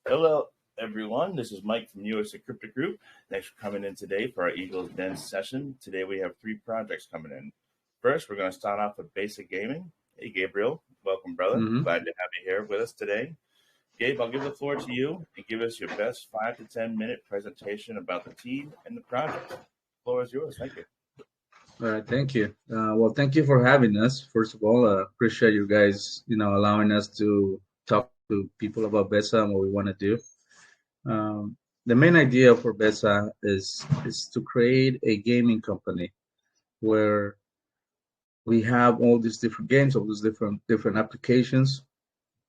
Hello, everyone. This is Mike from USA Crypto Group. Thanks for coming in today for our Eagles Den session. Today we have three projects coming in. First, we're going to start off with Besa Gaming. Hey, Gabriel. Welcome, brother. hmm Glad to have you here with us today. Gabe, I'll give the floor to you and give us your best 5 to 10 minute presentation about the team and the project. The floor is yours. Thank you. All right, thank you. Well, thank you for having us. First of all, appreciate you guys, allowing us to talk to people about Besa and what we want to do. The main idea for Besa is to create a gaming company where we have all these different games, all these different applications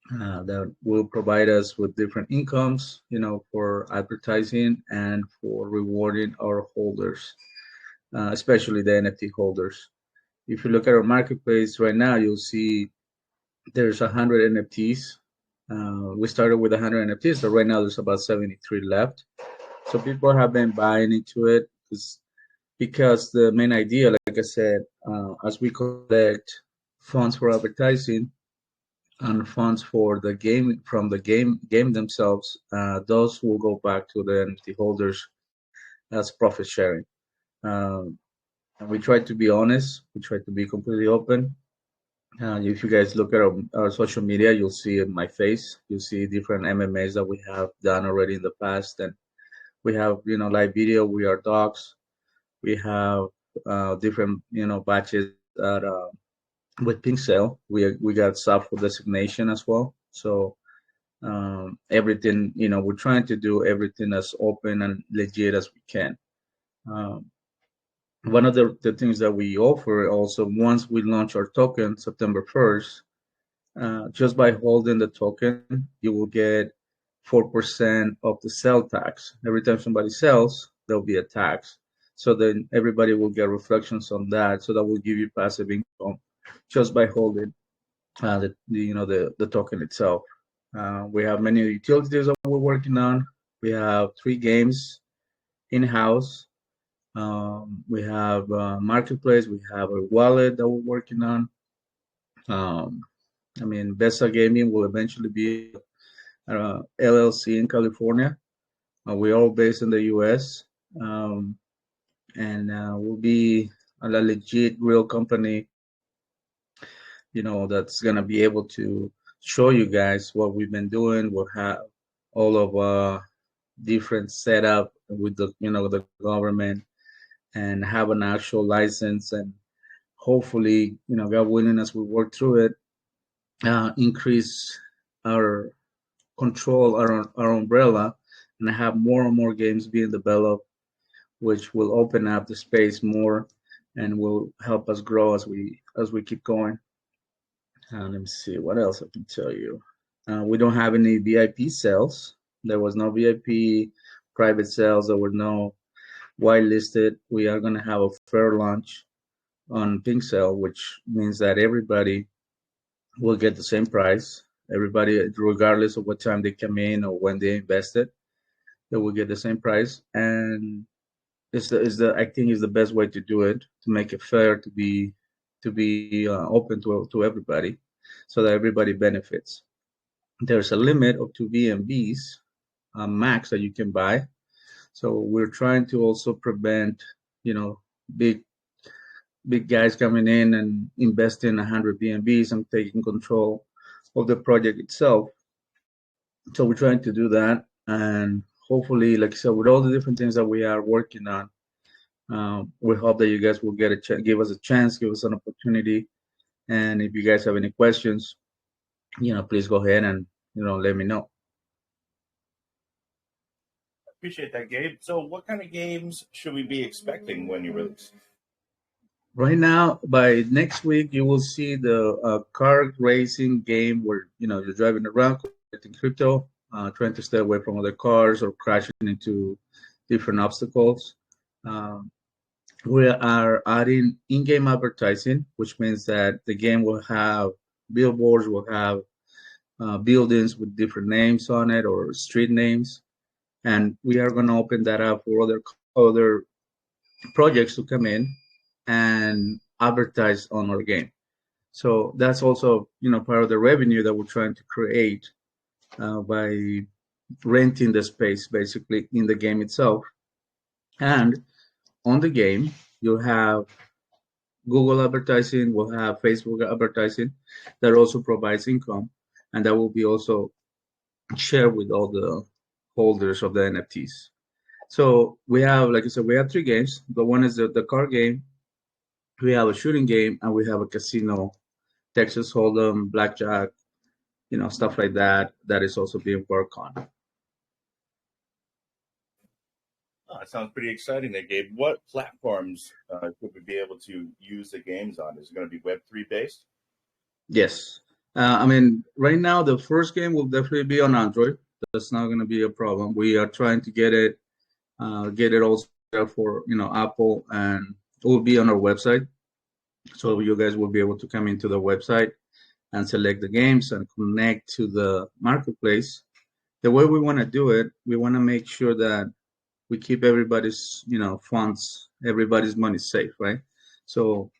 that will provide us with different incomes, for advertising and for rewarding our holders, especially the NFT holders. If you look at our marketplace right now, you'll see there's 100 NFTs. We started with 100 NFTs, so right now there's about 73 left. So people have been buying into it because the main idea, like I said, as we collect funds for advertising and funds for the game from the game themselves, those will go back to the NFT holders as profit sharing. Um, and we try to be honest. We try to be completely open. If you guys look at our social media, you'll see my face. You'll see different MMAs that we have done already in the past, and we have live video. We are dogs. We have different batches that with Pink Cell. We got software designation as well. So everything we're trying to do everything as open and legit as we can. Um, One of the things that we offer also, once we launch our token September 1st, just by holding the token, you will get 4% of the sell tax. Every time somebody sells, there'll be a tax. So then everybody will get reflections on that. So that will give you passive income just by holding the token itself. We have many utilities that we're working on. We have 3 games in-house. We have a marketplace. We have a wallet that we're working on. Um, Besa Gaming will eventually be LLC in California. We're all based in the U.S. And we'll be a legit, real company, that's gonna be able to show you guys what we've been doing. We'll have all of different setup with the government and have an actual license and hopefully, God willing, as we work through it, increase our control, our umbrella, and have more and more games being developed, which will open up the space more and will help us grow as we keep going. Let me see what else I can tell you. We don't have any VIP sales. There was no VIP private sales. There were no whitelisted. We are going to have a fair launch on Pink Cell, which means that everybody will get the same price. Everybody, regardless of what time they come in or when they invested, they will get the same price. And I think is the best way to do it, to make it fair, to be open to everybody, so that everybody benefits. There's a limit of 2 BNBs max that you can buy. So we're trying to also prevent, big guys coming in and investing 100 BNBs and taking control of the project itself. So we're trying to do that, and hopefully, like I said, with all the different things that we are working on, we hope that you guys will give us a chance, give us an opportunity. And if you guys have any questions, please go ahead and let me know. Appreciate that, Gabe. So, what kind of games should we be expecting when you release? Right now, by next week, you will see the car racing game where you're driving around collecting crypto, trying to stay away from other cars or crashing into different obstacles. Um, we are adding in-game advertising, which means that the game will have billboards, will have buildings with different names on it or street names, and we are going to open that up for other projects to come in and advertise on our game. So that's also part of the revenue that we're trying to create by renting the space basically in the game itself. And on the game, you have Google advertising, we'll have Facebook advertising that also provides income, and that will be also shared with all the holders of the NFTs. So we have, like I said, we have three games. The one is the card game, we have a shooting game, and we have a casino, Texas Hold'em, blackjack, stuff like that. That is also being worked on. Oh, it sounds pretty exciting there, Gabe. What platforms could we be able to use the games on? Is it going to be Web3 based? Yes. I mean, right now the first game will definitely be on Android. That's not going to be a problem. We are trying to get it also for Apple, and it will be on our website. So you guys will be able to come into the website and select the games and connect to the marketplace. The way we want to do it, we want to make sure that we keep everybody's funds, everybody's money safe, right? So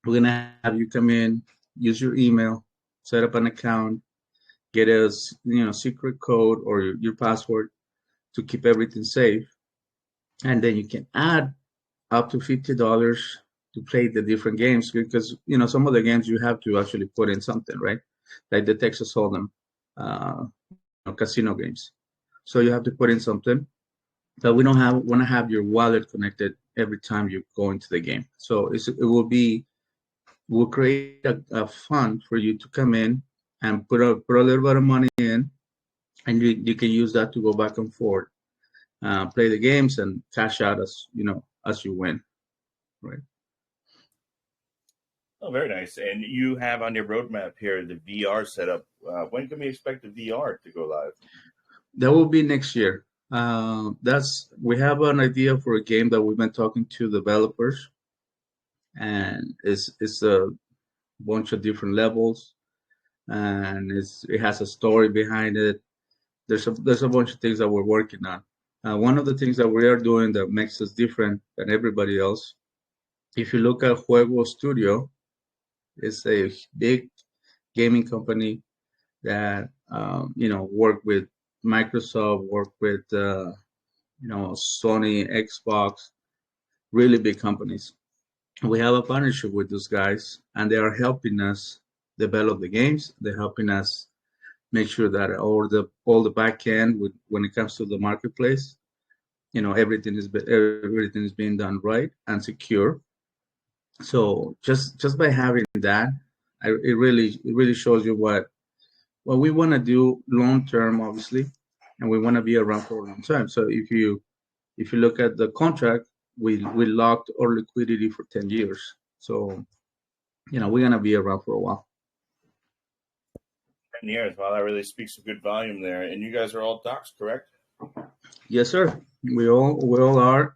we're gonna have you come in, use your email, set up an account, get a secret code or your password to keep everything safe, and then you can add up to $50 to play the different games, because some of the games you have to actually put in something, right? Like the Texas Hold'em, casino games. So you have to put in something, but we don't want to have your wallet connected every time you go into the game. So we'll create a fund for you to come in and put a little bit of money in, and you can use that to go back and forth, play the games and cash out as you win, right? Oh, very nice. And you have on your roadmap here the VR setup. When can we expect the VR to go live? That will be next year. We have an idea for a game that we've been talking to developers, and it's a bunch of different levels, and it has a story behind it. There's a bunch of things that we're working on. One of the things that we are doing that makes us different than everybody else, if you look at Juego Studio, it's a big gaming company that work with Microsoft, work with Sony, Xbox, really big companies. We have a partnership with those guys, and they are helping us develop the games. They're helping us make sure that all the back end when it comes to the marketplace, everything is being done right and secure. So just by having that, it really shows you what we want to do long term, obviously, and we want to be around for a long time. So if you look at the contract, we locked our liquidity for 10 years. So we're gonna be around for a while. 10 years. Wow, that really speaks a good volume there. And you guys are all docs, correct? Yes, sir. We all are.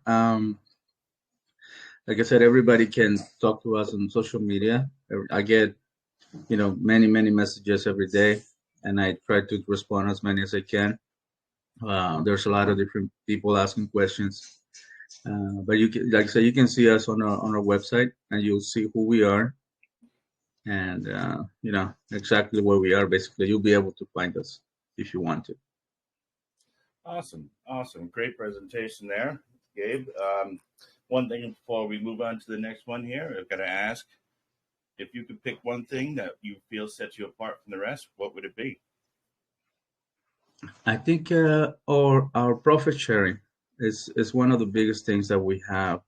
Like I said, everybody can talk to us on social media. I get many messages every day, and I try to respond as many as I can. There's a lot of different people asking questions, but you can, like I said, you can see us on our website, and you'll see who we are, and exactly where we are. Basically, you'll be able to find us if you want to. Awesome. Great presentation there, Gabe. One thing before we move on to the next one here, I'm going to ask if you could pick one thing that you feel sets you apart from the rest, what would it be? I think our profit sharing is one of the biggest things that we have.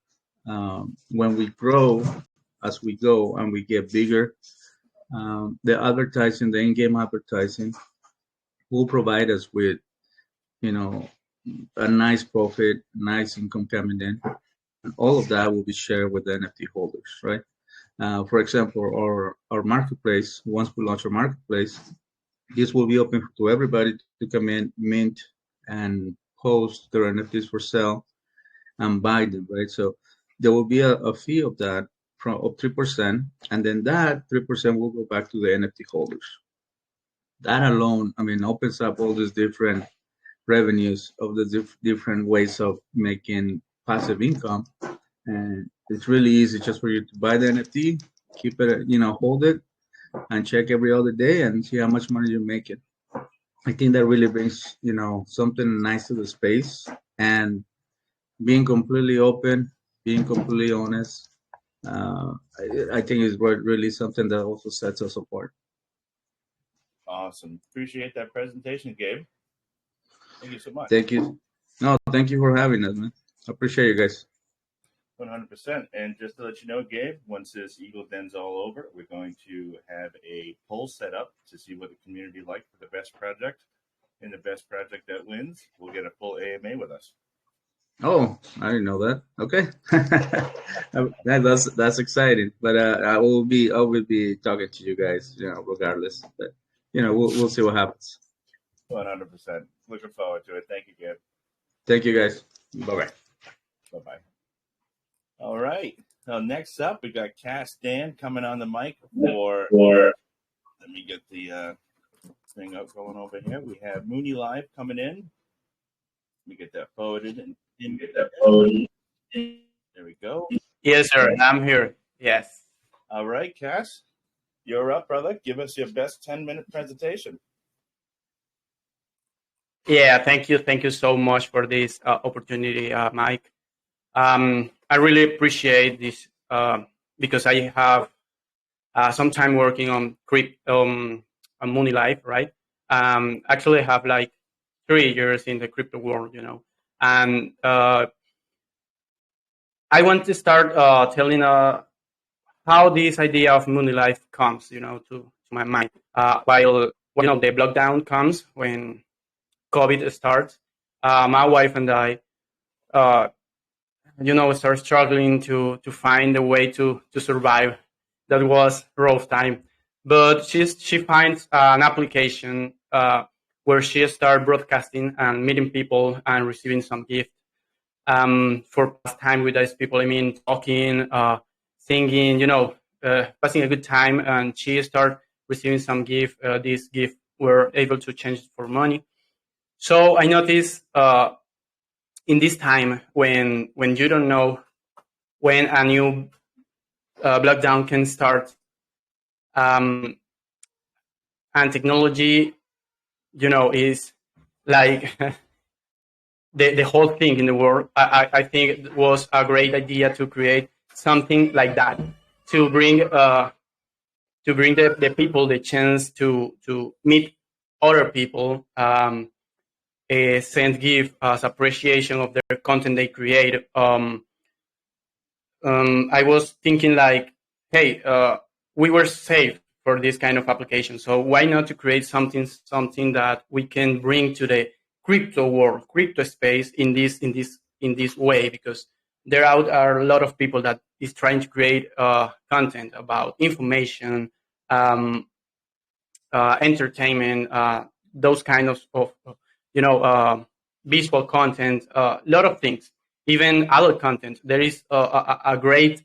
When we grow, as we go and we get bigger, the advertising, the in-game advertising, will provide us with, a nice profit, nice income coming in, and all of that will be shared with the NFT holders, right? For example, our marketplace. Once we launch our marketplace, this will be open to everybody to come in, mint, and post their NFTs for sale and buy them, right? So there will be a fee of that of 3%, and then that 3% will go back to the NFT holders. That alone, I mean, opens up all these different revenues of the different ways of making passive income, and it's really easy just for you to buy the NFT, keep it, hold it, and check every other day and see how much money you're making. I think that really brings, something nice to the space, and being completely open, being completely honest. I think is what really something that also sets us apart. Awesome. Appreciate that presentation, Gabe. Thank you so much. Thank you. No, thank you for having us, man. I appreciate you guys. 100%. And just to let you know, Gabe, once this Eagle Den's all over, we're going to have a poll set up to see what the community liked for the best project. And the best project that wins will get a full AMA with us. Oh, I didn't know that. Okay, that's exciting. But I will be talking to you guys, regardless. But we'll see what happens. 100%. Looking forward to it. Thank you, Gabe. Thank you, guys. Bye bye. Bye bye. All right. Now, next up, we got Cass Dan coming on the mic for. Let me get the thing up going over here. We have Mooney live coming in. Let me get that forwarded and get that forwarded. There we go. Yes, sir. I'm here. Yes. All right, Cass, you're up, brother. Give us your best 10-minute presentation. Yeah. Thank you. Thank you so much for this opportunity, Mike. I really appreciate this because I have some time working on Moony Life, right? Actually, I have like 3 years in the crypto world, and I want to start telling how this idea of Moony Life comes, to my mind. While the lockdown comes when COVID starts, my wife and I, start struggling to find a way to survive. That was rough time, but she finds an application where she start broadcasting and meeting people and receiving some gift for past time with those people. I mean, talking, singing, passing a good time, and she start receiving some gift. This gift were able to change it for money. So I noticed in this time when you don't know when a new lockdown can start, and technology, is like the whole thing in the world. I think it was a great idea to create something like that to bring the people the chance to meet other people, send give as appreciation of their content they create. I was thinking like, hey, we were safe for this kind of application, so why not to create something that we can bring to the crypto world, crypto space in this way, because there are a lot of people that is trying to create content about information, entertainment, those kind of visual content, a lot of things, even adult content. There is a great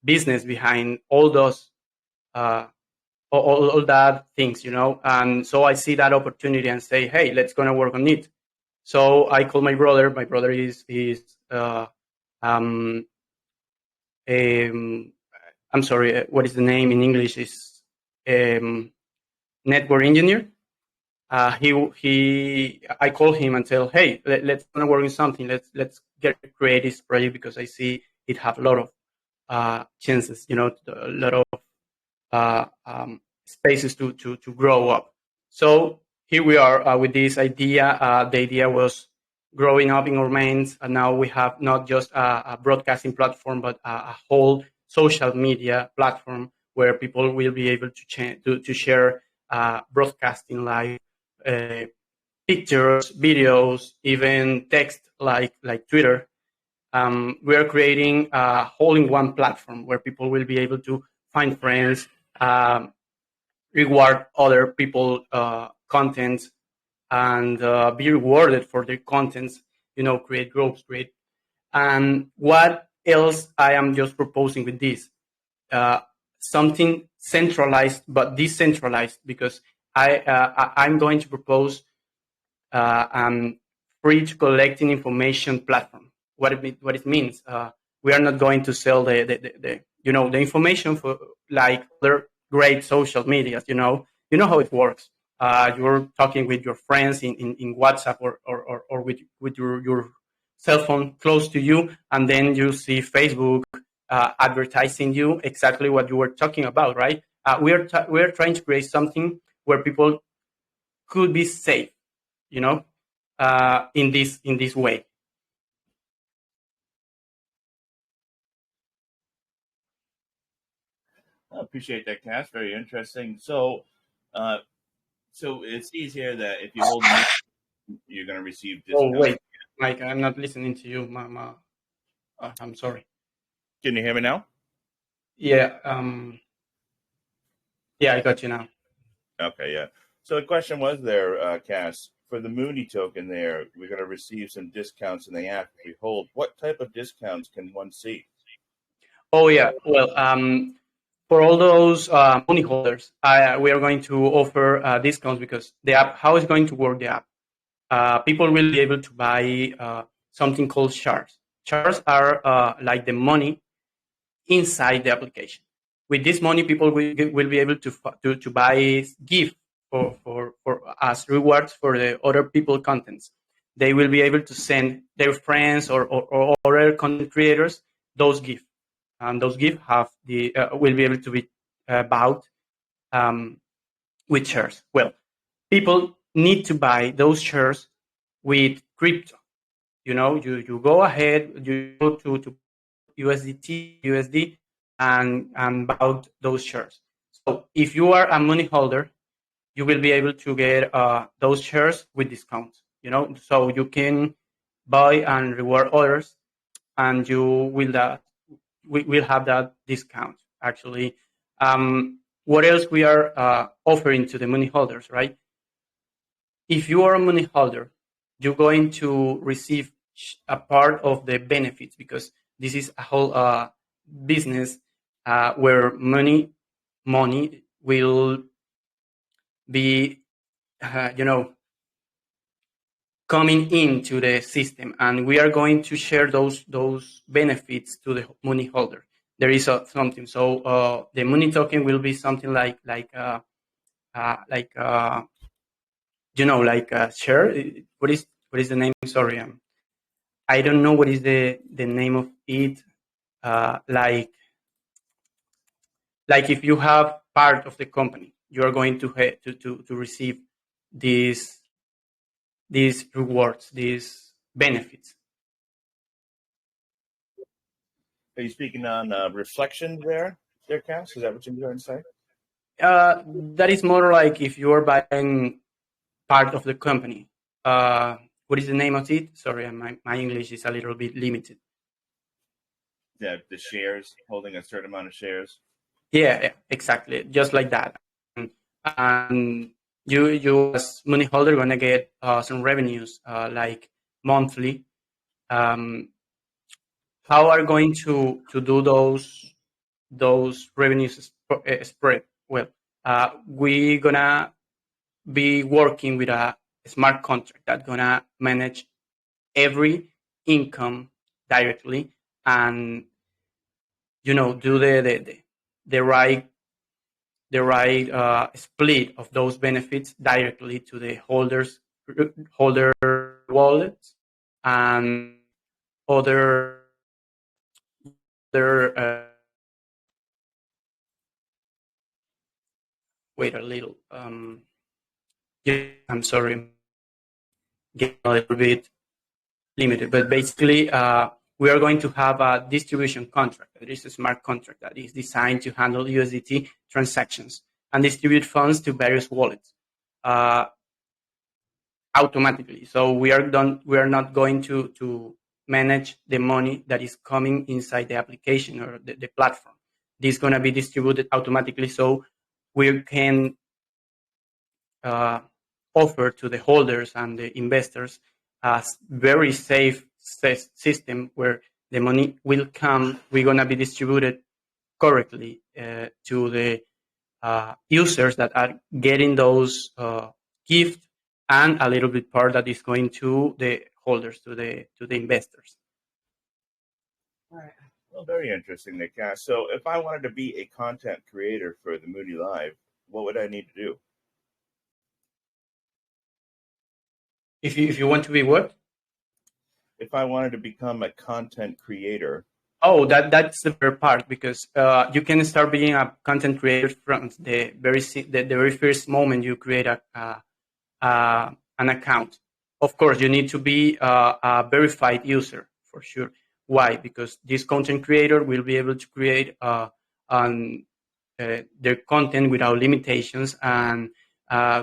business behind all those all that things, and so I see that opportunity and say, hey, let's gonna work on it. So I call my brother. My brother is I'm sorry, what is the name in English? Is network engineer. I call him and tell, hey, let's gonna work on something. Let's create this project because I see it have a lot of chances, a lot of spaces to grow up. So here we are with this idea. The idea was growing up in our minds, and now we have not just a broadcasting platform, but a whole social media platform where people will be able to share broadcasting live, pictures, videos, even text like Twitter. We are creating a hole-in-one platform where people will be able to find friends, reward other people content, and be rewarded for their contents, create groups, create. And what else I am just proposing with this? Something centralized but decentralized, because I'm going to propose free to collecting information platform. What it means? We are not going to sell the information for like other great social medias. You know how it works. you're talking with your friends in WhatsApp or with your cell phone close to you, and then you see Facebook advertising you exactly what you were talking about, right? We are trying to create something where people could be safe, you know, in this way. I appreciate that, Cass. Very interesting. So, so it sees here that if you hold, you're going to receive Oh discounts. wait, Mike, I'm not listening to you, Mama. I'm sorry. Can you hear me now? Yeah, yeah, I got you now. Okay, yeah. So the question was there, Cass, for the Mooney token there, we're going to receive some discounts in the app if we hold. What type of discounts can one see? Oh yeah, well, for all those money holders, we are going to offer discounts because the app. How is going to work the app? People will be able to buy something called shards. Shards are like the money inside the application. With this money, people will be able to buy gifts for as rewards for the other people contents. They will be able to send their friends or other content creators those gifts, and those gifts have the will be able to be bought um, with shares. Well, people need to buy those shares with crypto. You go ahead, you go to USDT, USD, and buy those shares. So if you are a money holder, you will be able to get those shares with discounts. So you can buy and reward others, and you will have that discount. Actually, what else we are offering to the money holders, right? If you are a money holder, you're going to receive a part of the benefits because this is a whole business where money will be, you know, coming into the system, and we are going to share those benefits to the money holder. There is something. So the money token will be something like like share. What is the name? Sorry, I don't know what is the name of it. Like if you have part of the company, you are going to receive these rewards, these benefits. Are you speaking on reflection there, Cass? Is that what you're trying to say? That is more like if you are buying part of the company. What is the name of it? Sorry, my English is a little bit limited. Yeah, the shares, holding a certain amount of shares. Yeah, exactly, just like that. And you as money holder gonna get some revenues like monthly. How are going to do those revenues spread? Well, we gonna be working with a smart contract that's gonna manage every income directly, and do the right split of those benefits directly to the holder wallets and other wait a little. Yeah, I'm sorry, getting a little bit limited, but basically, we are going to have a distribution contract. It is a smart contract that is designed to handle USDT transactions and distribute funds to various wallets automatically. So we are not going to manage the money that is coming inside the application or the platform. This is going to be distributed automatically, so we can offer to the holders and the investors a very safe system where the money will come. We're going to be distributed correctly to the users that are getting those gifts, and a little bit part that is going to the holders, to the investors. Well, very interesting, Nick. So if I wanted to be a content creator for the Mooney Live, what would I need to do? If you want to be what? If I wanted to become a content creator. Oh, that's the very part, because you can start being a content creator from the very first moment you create an account. Of course, you need to be a verified user for sure. Why? Because this content creator will be able to create their content without limitations, and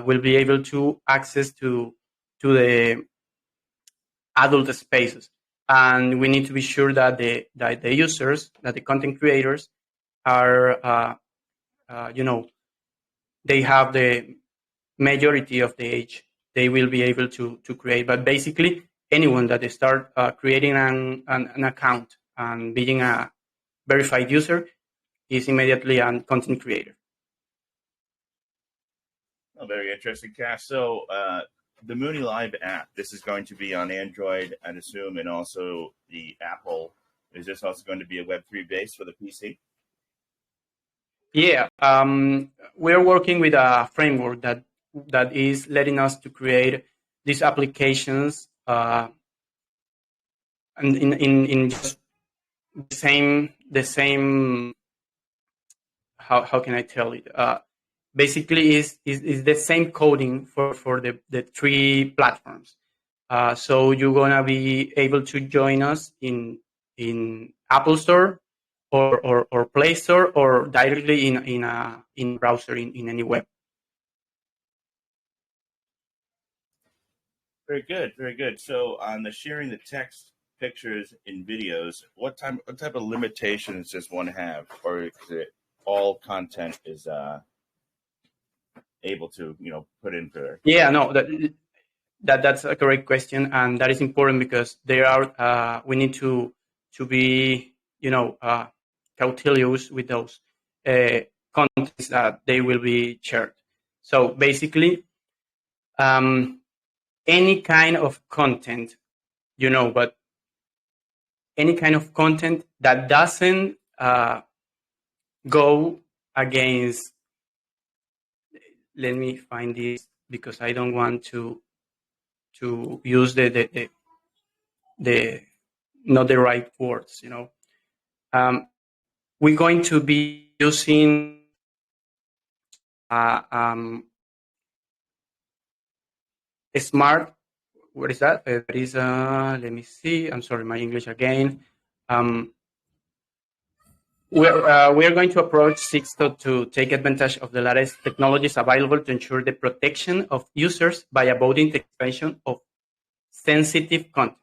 will be able to access to the adult spaces. And we need to be sure that the users, that the content creators are, they have the majority of the age. They will be able to create. But basically, anyone that they start creating an account and being a verified user is immediately a content creator. Oh, very interesting, Cass. So the Mooney Live app, this is going to be on Android, I'd assume, and also the Apple. Is this also going to be a Web3 base for the PC? Yeah, we're working with a framework that is letting us to create these applications and in just the same how can I tell it? Basically, is the same coding for the three platforms. So you're gonna be able to join us in Apple Store or Play Store, or directly in a browser in any web. Very good, very good. So on the sharing the text, pictures, and videos, what type of limitations does one have, or is it all content is able to put in there? Yeah, no, that's a correct question, and that is important, because there are we need to be cautious with those contents that they will be shared. So basically, any kind of content, but any kind of content that doesn't go against. Let me find this, because I don't want to use the not the right words. We're going to be using a smart. What is that? It is let me see. I'm sorry, my English again. We're going to approach Sixto to take advantage of the latest technologies available to ensure the protection of users by avoiding the expansion of sensitive content.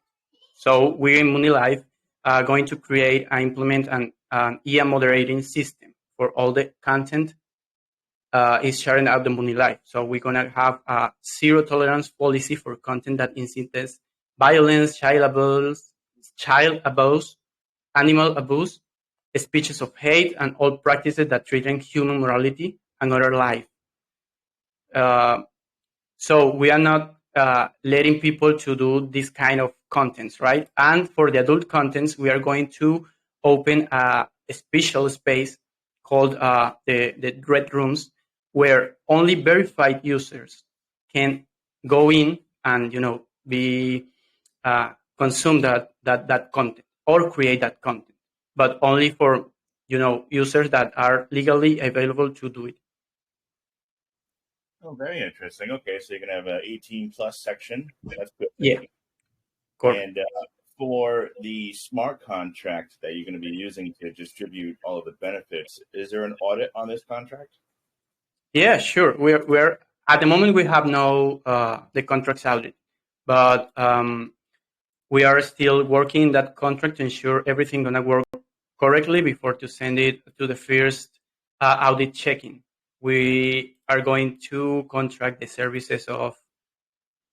So we're in Mooney Live going to create and implement an IA moderating system for all the content is sharing out the Mooney Live. So we're going to have a zero tolerance policy for content that incites violence, child abuse, animal abuse, speeches of hate, and all practices that threaten human morality and other life. So we are not letting people to do this kind of contents, right? And for the adult contents, we are going to open a special space called the Red Rooms, where only verified users can go in and be consume that content or create that content, but only for users that are legally available to do it. Oh, very interesting. Okay, so you're going to have an 18 plus section. That's good. Yeah. Correct. And for the smart contract that you're going to be using to distribute all of the benefits, is there an audit on this contract? Yeah, sure. We're at the moment we have no the contracts audit, but we are still working that contract to ensure everything gonna work correctly before to send it to the first audit checking. We are going to contract the services of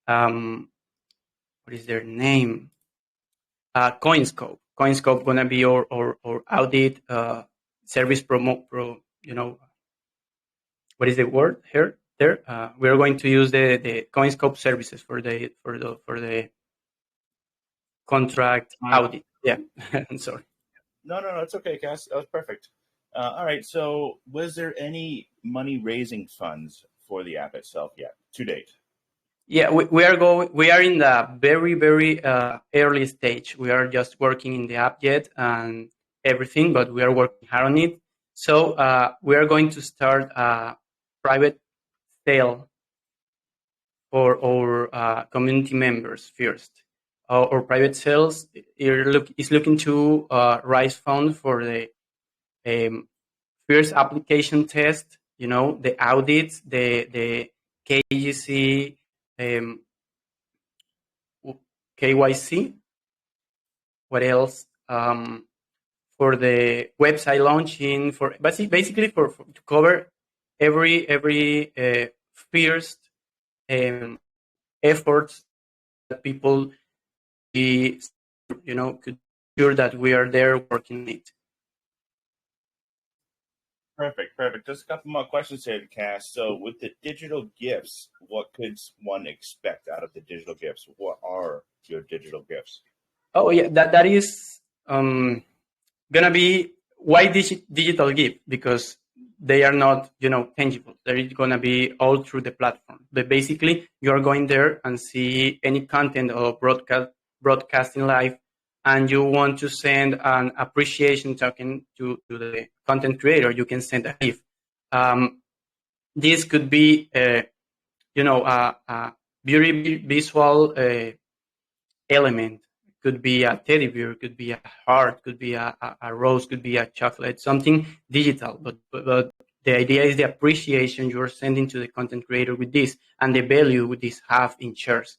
what is their name? CoinScope. CoinScope gonna be our audit service what is the word here? There, we are going to use the CoinScope services for the contract audit. Yeah, I'm sorry. No, it's okay, Cass. That was perfect. All right. So, was there any money raising funds for the app itself yet to date? Yeah, we are going. We are in the very early stage. We are just working in the app yet and everything, but we are working hard on it. So we are going to start a private sale for our community members first. Our private sales is looking to raise funds for the um, first application test. The audits, the KGC. Um, KYC. What else? For the website launching, for basically for to cover every first um, efforts that people be, could sure that we are there working it. Perfect. Just a couple more questions here to cast. So, with the digital gifts, what could one expect out of the digital gifts? What are your digital gifts? Oh yeah, that is gonna be why digital gift, because they are not tangible. They're gonna be all through the platform. But basically, you're going there and see any content or broadcasting live, and you want to send an appreciation token to the content creator. You can send a gift. This could be a very visual element. Could be a teddy bear, could be a heart, could be a rose, could be a chocolate, something digital. But the idea is the appreciation you're sending to the content creator with this, and the value with this have in shares.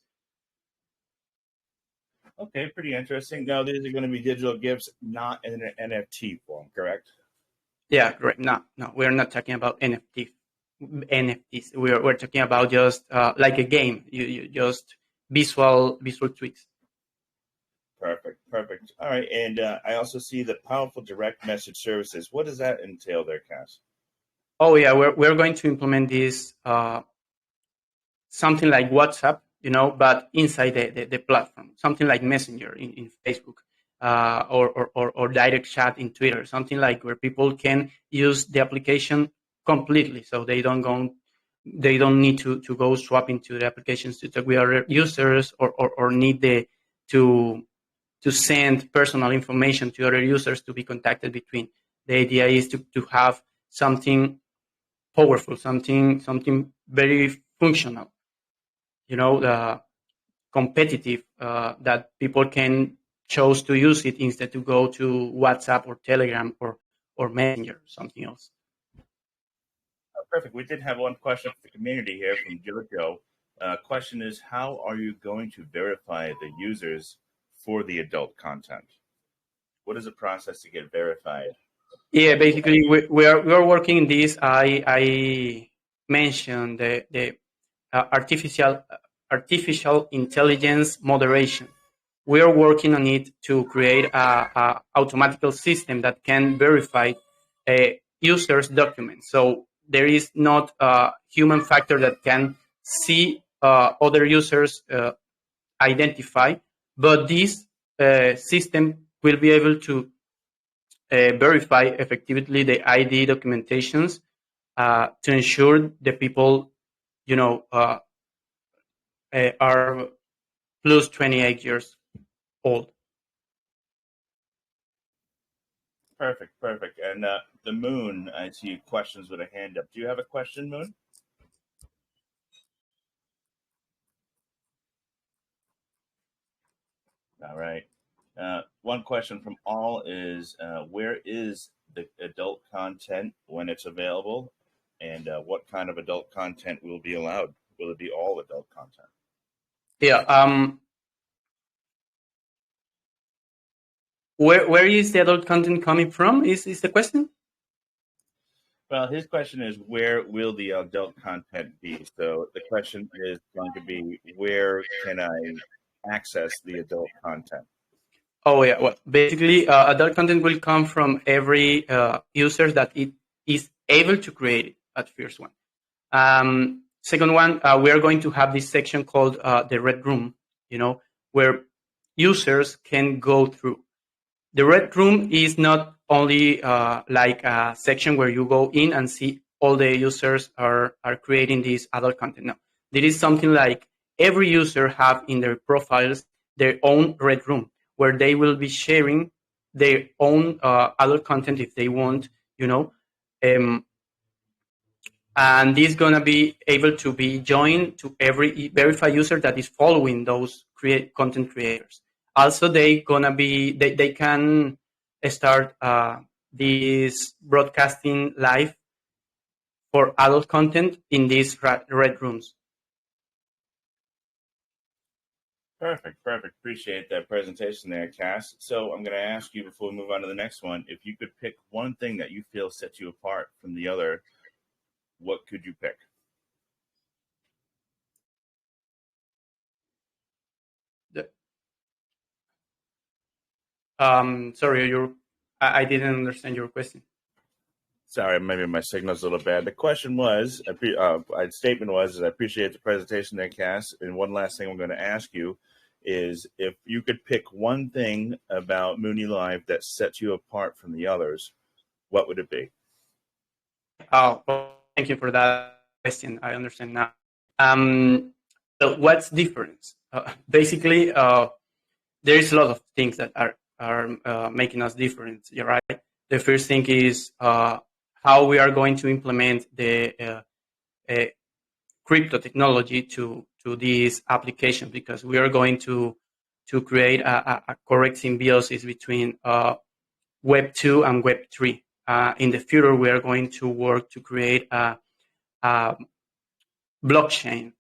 Okay, pretty interesting. Now, these are going to be digital gifts, not in an NFT form, correct? Yeah, correct. No, we're not talking about NFTs. We're talking about just like a game. You just visual tweaks. Perfect. All right, and I also see the powerful direct message services. What does that entail there, Cass? Oh yeah, we're going to implement this something like WhatsApp, but inside the platform, something like Messenger in Facebook, or direct chat in Twitter, something like where people can use the application completely, so they don't need to go swap into the applications to talk with other users, or need to send personal information to other users to be contacted between. The idea is to have something powerful, something very functional, the competitive, that people can choose to use it instead to go to WhatsApp or Telegram or Messenger, something else. Perfect. We did have one question for the community here from Jojo. Question is, how are you going to verify the users for the adult content? What is the process to get verified? Yeah, basically we are working in this. I mentioned the artificial intelligence moderation. We are working on it to create a automatical system that can verify a user's documents. So there is not a human factor that can see other users identify, but this system will be able to verify effectively the ID documentations to ensure the people, are plus 28 years old. Perfect. And the Moon, I see questions with a hand up. Do you have a question, Moon? All right. One question from all is, where is the adult content when it's available, and what kind of adult content will be allowed? Will it be all adult content? Yeah. Where is the adult content coming from? Is the question? Well, his question is, where will the adult content be? So the question is going to be, where can I access the adult content? Oh yeah. Well, basically, adult content will come from every user that it is able to create it at first one. Second one, we are going to have this section called the Red Room, where users can go through. The Red Room is not only like a section where you go in and see all the users are creating this adult content. No, there is something like every user have in their profiles their own red room where they will be sharing their own adult content if they want, um, and this is gonna be able to be joined to every verified user that is following those content creators. Also, they can start this broadcasting live for adult content in these red rooms. Perfect. Appreciate that presentation there, Cass. So I'm going to ask you before we move on to the next one, if you could pick one thing that you feel sets you apart from the other, what could you pick? Sorry, I didn't understand your question. Sorry, maybe my signal's a little bad. The question was, statement was, I appreciate the presentation there, Cass. And one last thing I'm going to ask you is if you could pick one thing about Mooney Live that sets you apart from the others, what would it be? Oh, well, thank you for that question. I understand now. So what's different? Basically, there is a lot of things that are making us different. You're right. The first thing is how we are going to implement the crypto technology to this application, because we are going to create a correct symbiosis between Web 2 and Web 3. In the future, we are going to work to create a blockchain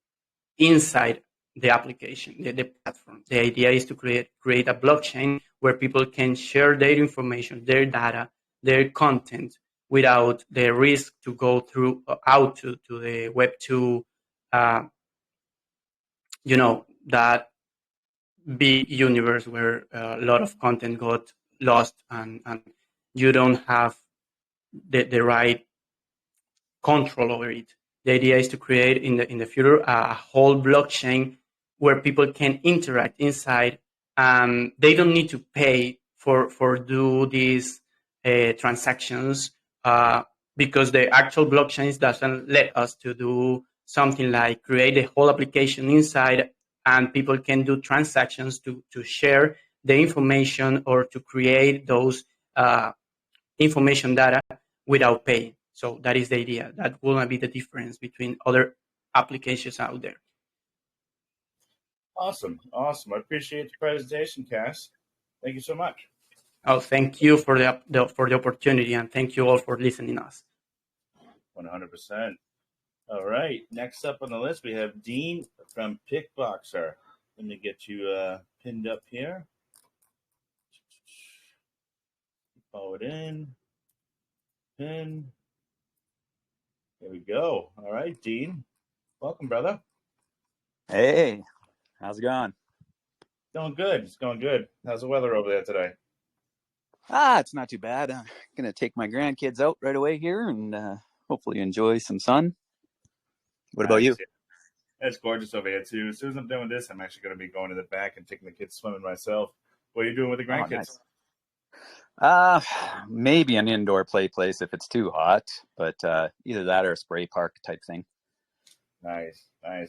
inside the application, the platform. The idea is to create a blockchain where people can share their information, their data, their content without the risk to go through out to the Web 2, that big universe where a lot of content got lost and you don't have the right control over it. The idea is to create in the future a whole blockchain where people can interact inside. They don't need to pay for do these transactions because the actual blockchains doesn't let us to do something like create a whole application inside, and people can do transactions to share the information or to create those information data without paying. So that is the idea. That will be the difference between other applications out there. Awesome. I appreciate the presentation, Cass. Thank you so much. Oh, thank you for the opportunity, and thank you all for listening to us. 100%. All right. Next up on the list, we have Dean from PickBoxer. Let me get you pinned up here. Follow it in. Pin. There we go. All right, Dean. Welcome, brother. Hey, how's it going? Going good. It's going good. How's the weather over there today? It's not too bad. I'm going to take my grandkids out right away here and hopefully enjoy some sun. What about you? It's gorgeous over here, too. As soon as I'm done with this, I'm actually going to be going to the back and taking the kids swimming myself. What are you doing with the grandkids? Oh, nice. Maybe an indoor play place if it's too hot, but either that or a spray park type thing. Nice. All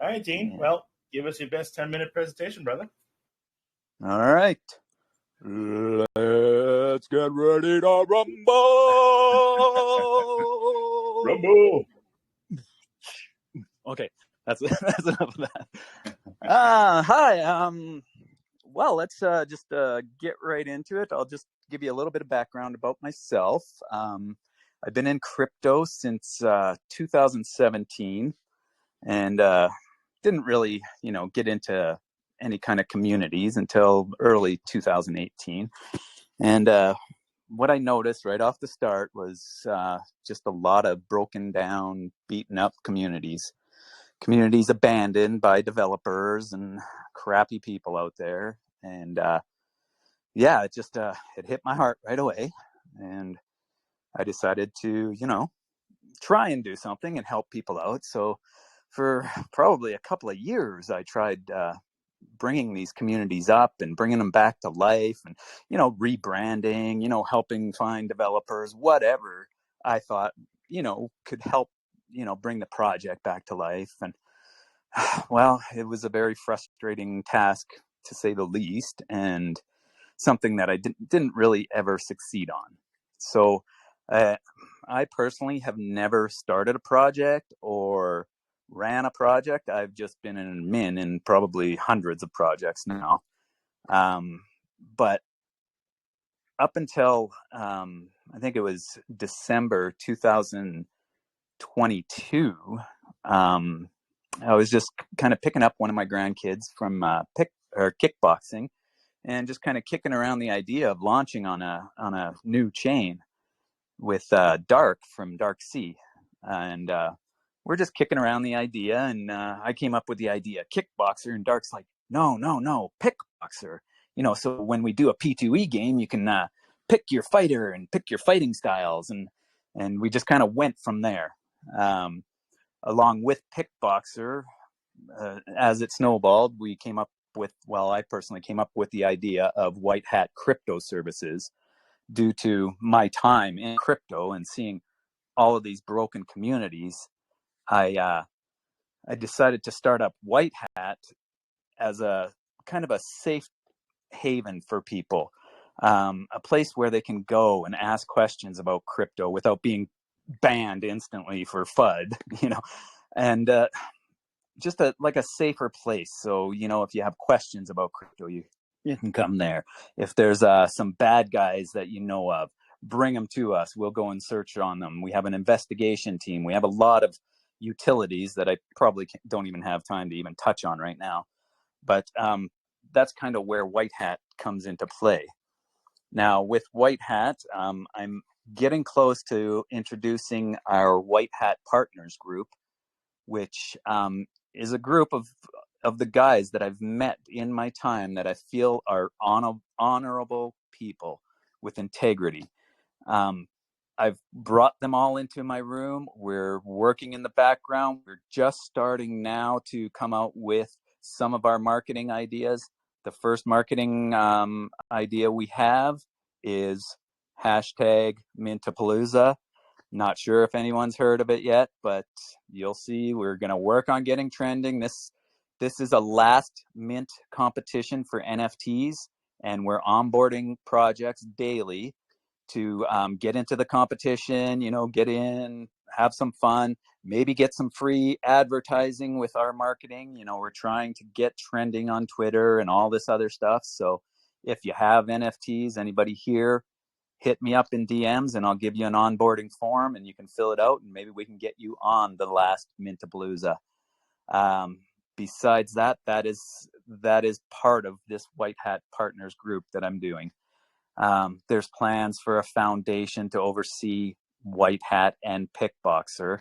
right, Dean. Yeah. Well, give us your best 10-minute presentation, brother. All right. Let's get ready to rumble. Rumble. Okay, that's enough of that. Hi. Well, let's just get right into it. I'll just give you a little bit of background about myself. I've been in crypto since 2017, and didn't really, get into any kind of communities until early 2018. And what I noticed right off the start was just a lot of broken down, beaten up communities abandoned by developers and crappy people out there. And it just it hit my heart right away, and I decided to try and do something and help people out. So for probably a couple of years I tried bringing these communities up and bringing them back to life, and rebranding, helping find developers, whatever I thought could help bring the project back to life. And Well, it was a very frustrating task, to say the least, and something that I didn't really ever succeed on. So I personally have never started a project or ran a project. I've just been an admin in probably hundreds of projects now. But up until I think it was December 2022, I was just kind of picking up one of my grandkids from kickboxing, and just kind of kicking around the idea of launching on a new chain with Dark from Dark Sea, and we're just kicking around the idea, and I came up with the idea Kickboxer, and Dark's like, no, PickBoxer. So when we do a P2E game, you can pick your fighter and pick your fighting styles, and we just kind of went from there. Along with PickBoxer, as it snowballed, I personally came up with the idea of white hat crypto services, due to my time in crypto and seeing all of these broken communities. I decided to start up White Hat as a kind of a safe haven for people, a place where they can go and ask questions about crypto without being banned instantly for FUD, and just like a safer place. So, if you have questions about crypto, you can come there. If there's some bad guys that you know of, bring them to us. We'll go and search on them. We have an investigation team. We have a lot of utilities that I probably don't even have time to even touch on right now. But that's kind of where White Hat comes into play. Now, with White Hat, I'm getting close to introducing our White Hat Partners group, which is a group of the guys that I've met in my time that I feel are honorable people with integrity. I've brought them all into my room. We're working in the background. We're just starting now to come out with some of our marketing ideas. The first marketing idea we have is #Mintapalooza. Not sure if anyone's heard of it yet, but you'll see. We're going to work on getting trending. This is a last mint competition for NFTs, and we're onboarding projects daily to get into the competition, get in, have some fun, maybe get some free advertising with our marketing. We're trying to get trending on Twitter and all this other stuff. So if you have NFTs, anybody here, hit me up in DMs and I'll give you an onboarding form and you can fill it out and maybe we can get you on the last Mintapalooza. Besides that is part of this White Hat Partners group that I'm doing. There's plans for a foundation to oversee White Hat and PickBoxer.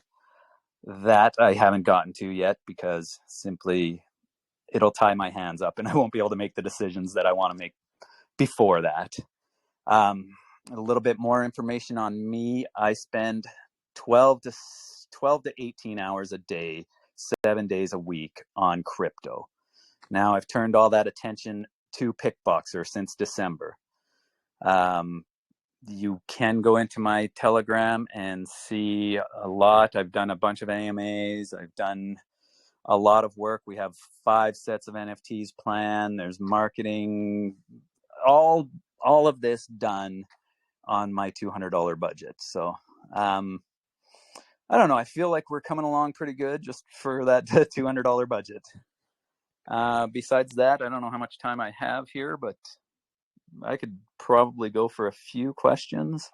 That I haven't gotten to yet because simply it'll tie my hands up and I won't be able to make the decisions that I want to make before that. A little bit more information on me. I spend 12 to 18 hours a day, 7 days a week on crypto. Now I've turned all that attention to PickBoxer since December. You can go into my Telegram and see a lot. I've done a bunch of AMAs. I've done a lot of work. We have 5 sets of NFTs planned. There's marketing, all of this done on my $200 budget. So I don't know. I feel like we're coming along pretty good just for that $200 budget. Besides that, I don't know how much time I have here, but I could probably go for a few questions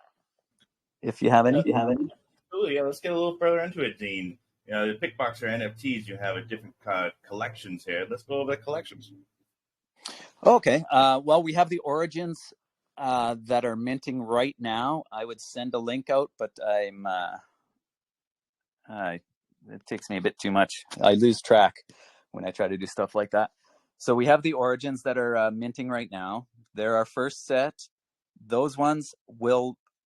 if you have any. Absolutely. Yeah, let's get a little further into it, Dean. The PickBoxer NFTs, you have a different collections here. Let's go over the collections. Okay. Well, we have the Origins that are minting right now. I would send a link out, but it takes me a bit too much. I lose track when I try to do stuff like that. So we have the Origins that are minting right now. They're our first set. Those ones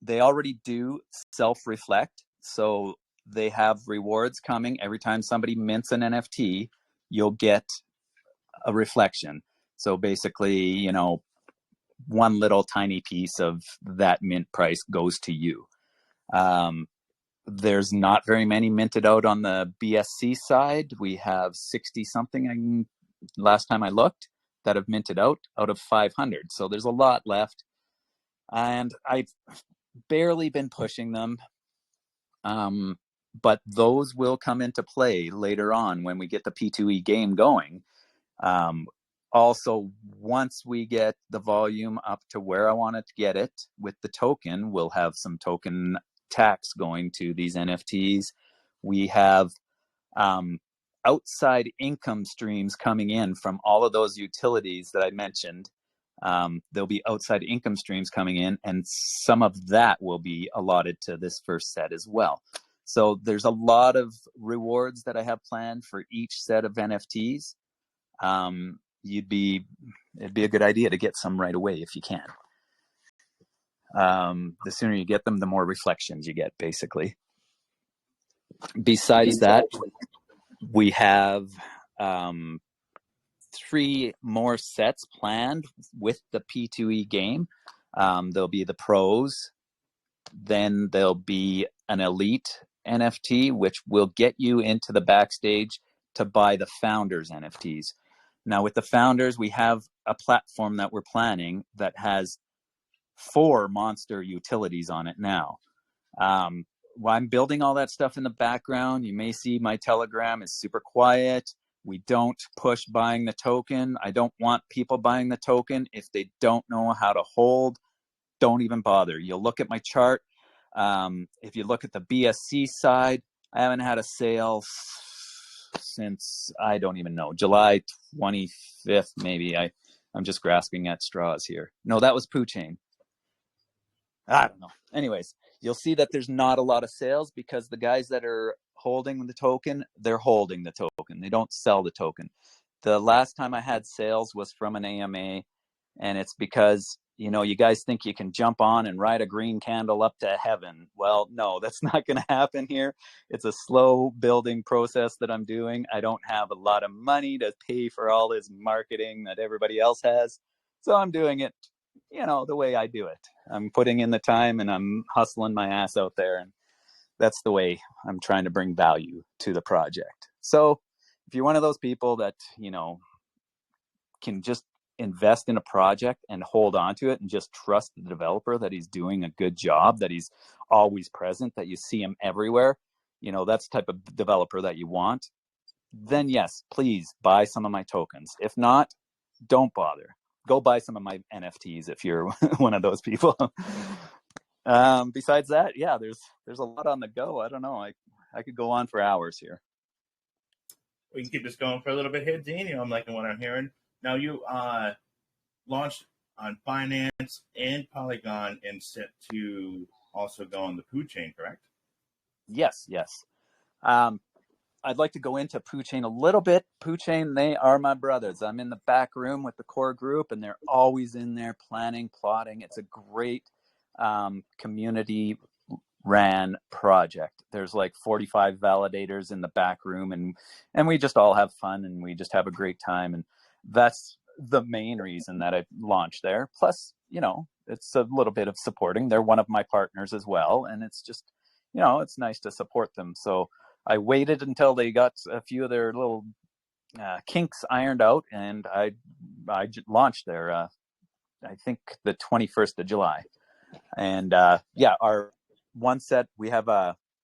they already do self-reflect. So they have rewards coming. Every time somebody mints an NFT, you'll get a reflection. So basically, one little tiny piece of that mint price goes to you. There's not very many minted out on the BSC side. We have 60 something last time I looked that have minted out of 500. So there's a lot left. And I've barely been pushing them. But those will come into play later on when we get the P2E game going. Also, once we get the volume up to where I want to get it with the token, we'll have some token tax going to these NFTs. We have outside income streams coming in from all of those utilities that I mentioned. There'll be outside income streams coming in, and some of that will be allotted to this first set as well. So there's a lot of rewards that I have planned for each set of NFTs. It'd be a good idea to get some right away if you can. The sooner you get them, the more reflections you get, basically. Besides that, we have 3 more sets planned with the P2E game. There'll be the pros, then there'll be an elite NFT, which will get you into the backstage to buy the founders NFTs. Now with the founders, we have a platform that we're planning that has 4 monster utilities on it now. While I'm building all that stuff in the background, you may see my Telegram is super quiet. We don't push buying the token. I don't want people buying the token. If they don't know how to hold, don't even bother. You'll look at my chart. If you look at the BSC side, I haven't had a sale since, I don't even know, July 25th, maybe. I'm just grasping at straws here. No, that was Poochain. I don't know. Anyways, you'll see that there's not a lot of sales because the guys that are holding the token, they're holding the token. They don't sell the token. The last time I had sales was from an AMA, and it's because, you know, you guys think you can jump on and ride a green candle up to heaven. Well, no, that's not going to happen here. It's a slow building process that I'm doing. I don't have a lot of money to pay for all this marketing that everybody else has. So I'm doing it, you know, the way I do it. I'm putting in the time and I'm hustling my ass out there. And that's the way I'm trying to bring value to the project. So if you're one of those people that, you know, can just invest in a project and hold on to it and just trust the developer that he's doing a good job, that he's always present, that you see him everywhere, you know, that's the type of developer that you want, then yes, please buy some of my tokens. If not, don't bother. Go buy some of my NFTs if you're one of those people. Besides that, yeah, there's a lot on the go. I don't know. I could go on for hours here. We can keep this going for a little bit here, Dean. You know, I'm liking what I'm hearing. Now you launched on Binance and Polygon and set to also go on the Poochain, correct? Yes. I'd like to go into Poochain a little bit. Poochain, they are my brothers. I'm in the back room with the core group, and they're always in there planning, plotting. It's a great community ran project. There's like 45 validators in the back room, and we just all have fun, and we just have a great time. And that's the main reason that I launched there. Plus, you know, it's a little bit of supporting. They're one of my partners as well, and it's just, you know, it's nice to support them. So I waited until they got a few of their little kinks ironed out, and I launched there, I think the 21st of July. And yeah, our one set, we have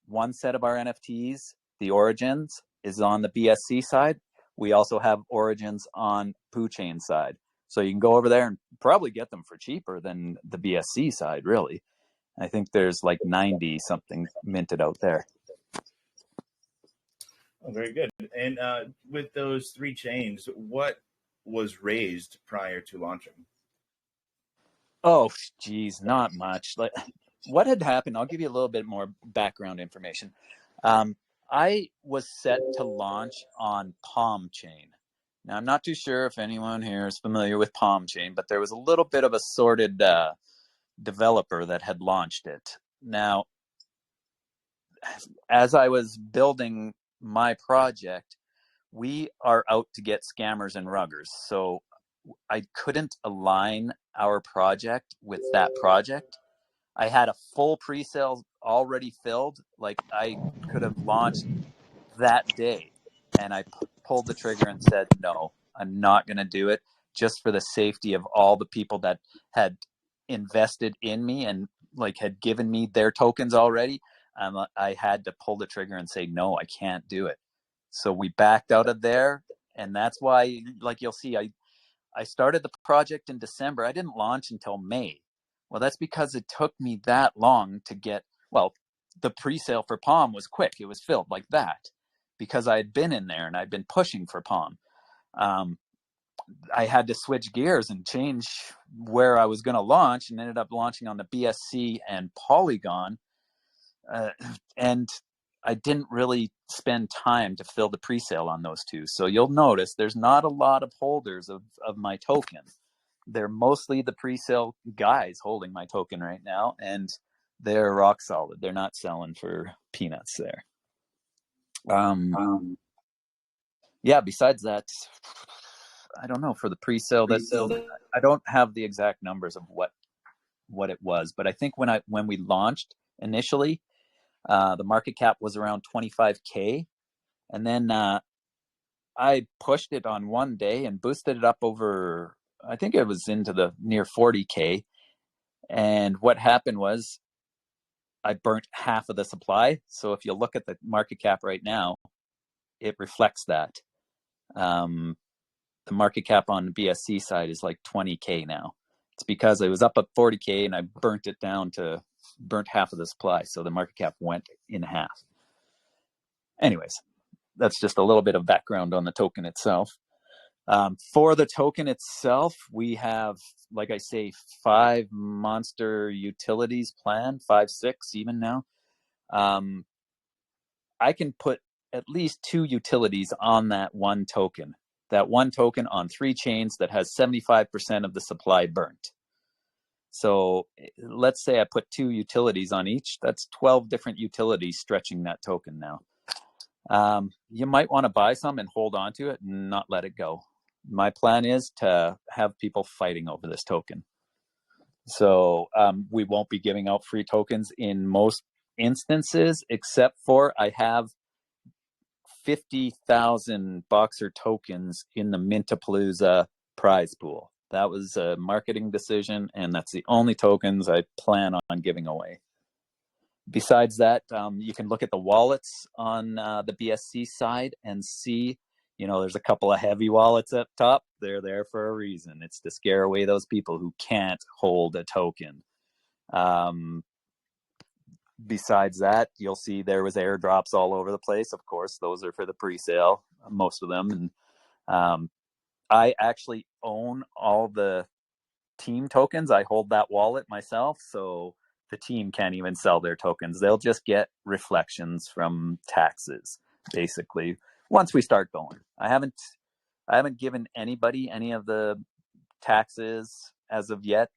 one set of our NFTs, the Origins, is on the BSC side. We also have Origins on Poochain side. So you can go over there and probably get them for cheaper than the BSC side, really. I think there's like 90 something minted out there. Oh, very good. And with those 3 chains, what was raised prior to launching? Oh, geez, not much. Like, what had happened, I'll give you a little bit more background information. I was set to launch on Palm Chain. Now, I'm not too sure if anyone here is familiar with Palm Chain, but there was a little bit of a sorted developer that had launched it. Now, as I was building my project, we are out to get scammers and ruggers. So I couldn't align our project with that project. I had a full pre-sale already filled. Like I could have launched that day, and I pulled the trigger and said, no, I'm not going to do it, just for the safety of all the people that had invested in me and like had given me their tokens already. I had to pull the trigger and say, no, I can't do it. So we backed out of there. And that's why, like you'll see, I started the project in December. I didn't launch until May. Well, that's because it took me that long to get, well, the pre-sale for Palm was quick. It was filled like that because I had been in there and I'd been pushing for Palm. I had to switch gears and change where I was going to launch, and ended up launching on the BSC and Polygon. And I didn't really spend time to fill the pre-sale on those two. So you'll notice there's not a lot of holders of my token. They're mostly the pre-sale guys holding my token right now, and they're rock solid. They're not selling for peanuts there. Yeah, besides that, I don't know, for the pre-sale, I don't have the exact numbers of what it was, but I think when we launched initially, the market cap was around 25K, and then I pushed it on one day and boosted it up over, I think it was into the near 40K. And what happened was I burnt half of the supply. So if you look at the market cap right now, it reflects that. The market cap on the BSC side is like 20K now. It's because I was up at 40K and I burnt half of the supply. So the market cap went in half. Anyways, that's just a little bit of background on the token itself. For the token itself, we have, like I say, 5 monster utilities planned, 5, 6 even now. I can put at least 2 utilities on that one token. That one token on 3 chains that has 75% of the supply burnt. So let's say I put 2 utilities on each. That's 12 different utilities stretching that token now. You might want to buy some and hold on to it and not let it go. My plan is to have people fighting over this token. So we won't be giving out free tokens in most instances, except for I have 50,000 Boxer tokens in the Mintapalooza prize pool. That was a marketing decision, and that's the only tokens I plan on giving away. Besides that, you can look at the wallets on the BSC side and see, there's a couple of heavy wallets up top. They're there for a reason. It's to scare away those people who can't hold a token. Besides that, you'll see there was airdrops all over the place. Of course, those are for the pre-sale, most of them. And I actually own all the team tokens. I hold that wallet myself, so the team can't even sell their tokens. They'll just get reflections from taxes, basically, once we start going. I haven't given anybody any of the taxes as of yet,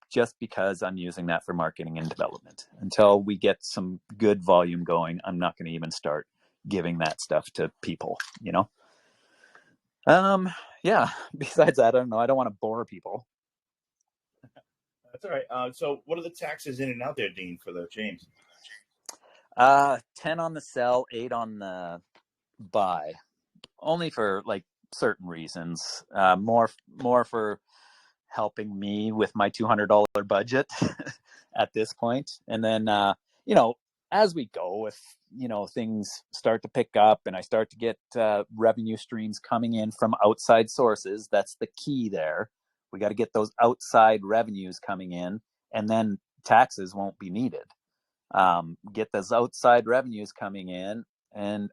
just because I'm using that for marketing and development. Until we get some good volume going, I'm not going to even start giving that stuff to people, Yeah, besides that, I don't know. I don't want to bore people. That's all right. So what are the taxes in and out there, Dean, for the chains? 10 on the sell, 8 on the buy. Only for like certain reasons. More for helping me with my $200 budget at this point. And then, as we go, if, things start to pick up and I start to get revenue streams coming in from outside sources, that's the key there. We got to get those outside revenues coming in, and then taxes won't be needed. Get those outside revenues coming in, and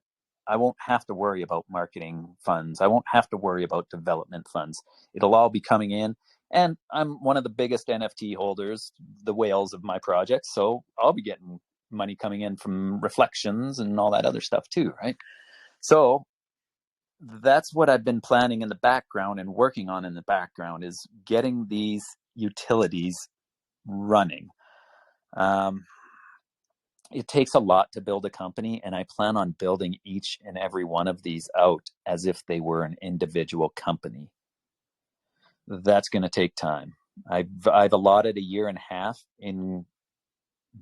I won't have to worry about marketing funds. I won't have to worry about development funds. It'll all be coming in. And I'm one of the biggest NFT holders, the whales of my project. So I'll be getting money coming in from reflections and all that other stuff too, right? So that's what I've been planning in the background and working on in the background, is getting these utilities running. It takes a lot to build a company, and I plan on building each and every one of these out as if they were an individual company. That's going to take time. I've allotted 1.5 years in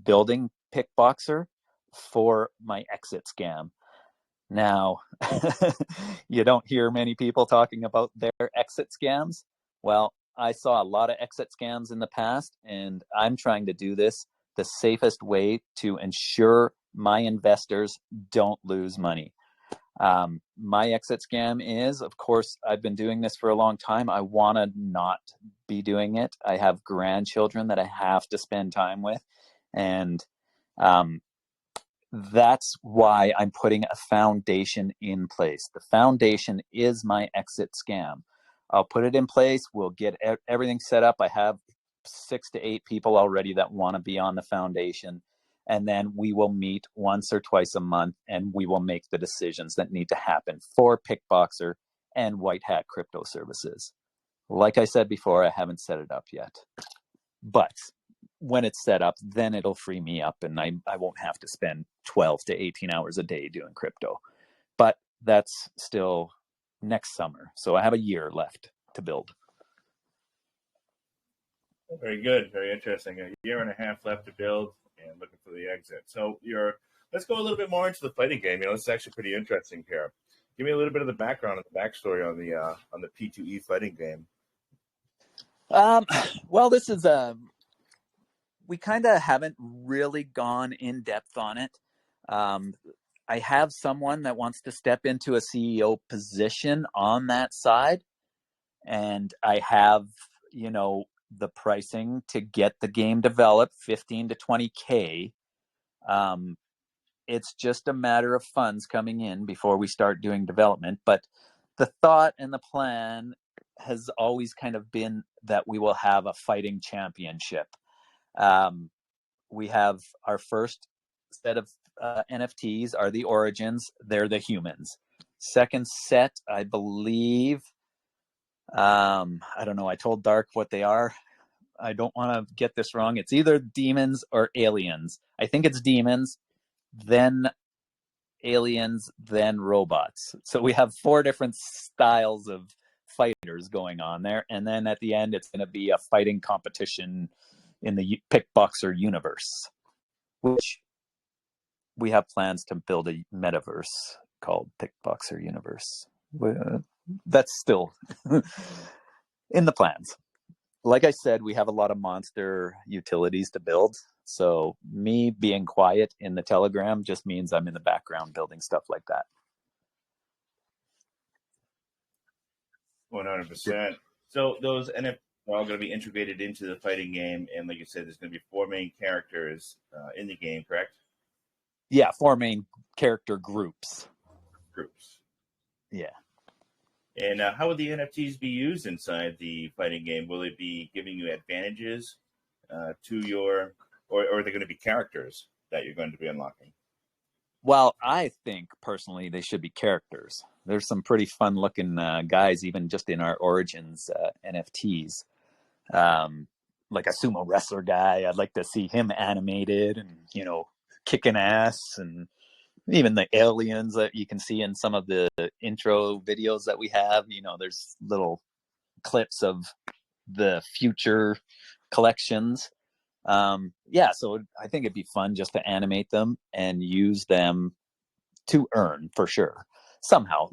building PickBoxer for my exit scam. Now, you don't hear many people talking about their exit scams. Well, I saw a lot of exit scams in the past, and I'm trying to do this the safest way to ensure my investors don't lose money. My exit scam is, of course, I've been doing this for a long time. I want to not be doing it. I have grandchildren that I have to spend time with. And that's why I'm putting a foundation in place. The foundation is my exit scam. I'll put it in place. We'll get everything set up. I have 6 to 8 people already that want to be on the foundation. And then we will meet once or twice a month, and we will make the decisions that need to happen for PickBoxer and White Hat Crypto Services. Like I said before, I haven't set it up yet. But when it's set up, then it'll free me up, and I won't have to spend 12 to 18 hours a day doing crypto. But that's still next summer. So I have a year left to build. Very good. Very interesting. A year and a half left to build and looking for the exit. So let's go a little bit more into the fighting game. This is actually pretty interesting here. Give me a little bit of the background and the backstory on the P2E fighting game. Well, this is we kind of haven't really gone in depth on it. I have someone that wants to step into a CEO position on that side, and I have, the pricing to get the game developed, 15 to 20K. It's just a matter of funds coming in before we start doing development. But the thought and the plan has always kind of been that we will have a fighting championship. We have our first set of NFTs are the origins. They're the humans. Second set, I believe, I don't know. I told Dark what they are. I don't want to get this wrong. It's either demons or aliens. I think it's demons, then aliens, then robots. So we have 4 different styles of fighters going on there. And then at the end, it's going to be a fighting competition in the PickBoxer universe, which we have plans to build a metaverse called PickBoxer Universe. That's still in the plans. Like I said, we have a lot of monster utilities to build. So me being quiet in the Telegram just means I'm in the background building stuff like that. 100%. So those NFTs are all going to be integrated into the fighting game. And like you said, there's going to be 4 main characters in the game, correct? Yeah, 4 main character groups. Yeah. And how would the NFTs be used inside the fighting game? Will it be giving you advantages to your, or are they going to be characters that you're going to be unlocking? Well, I think personally they should be characters. There's some pretty fun looking guys, even just in our Origins NFTs. Like a sumo wrestler guy, I'd like to see him animated and, kicking ass, and even the aliens that you can see in some of the intro videos that we have. There's little clips of the future collections. So I think it'd be fun just to animate them and use them to earn for sure somehow.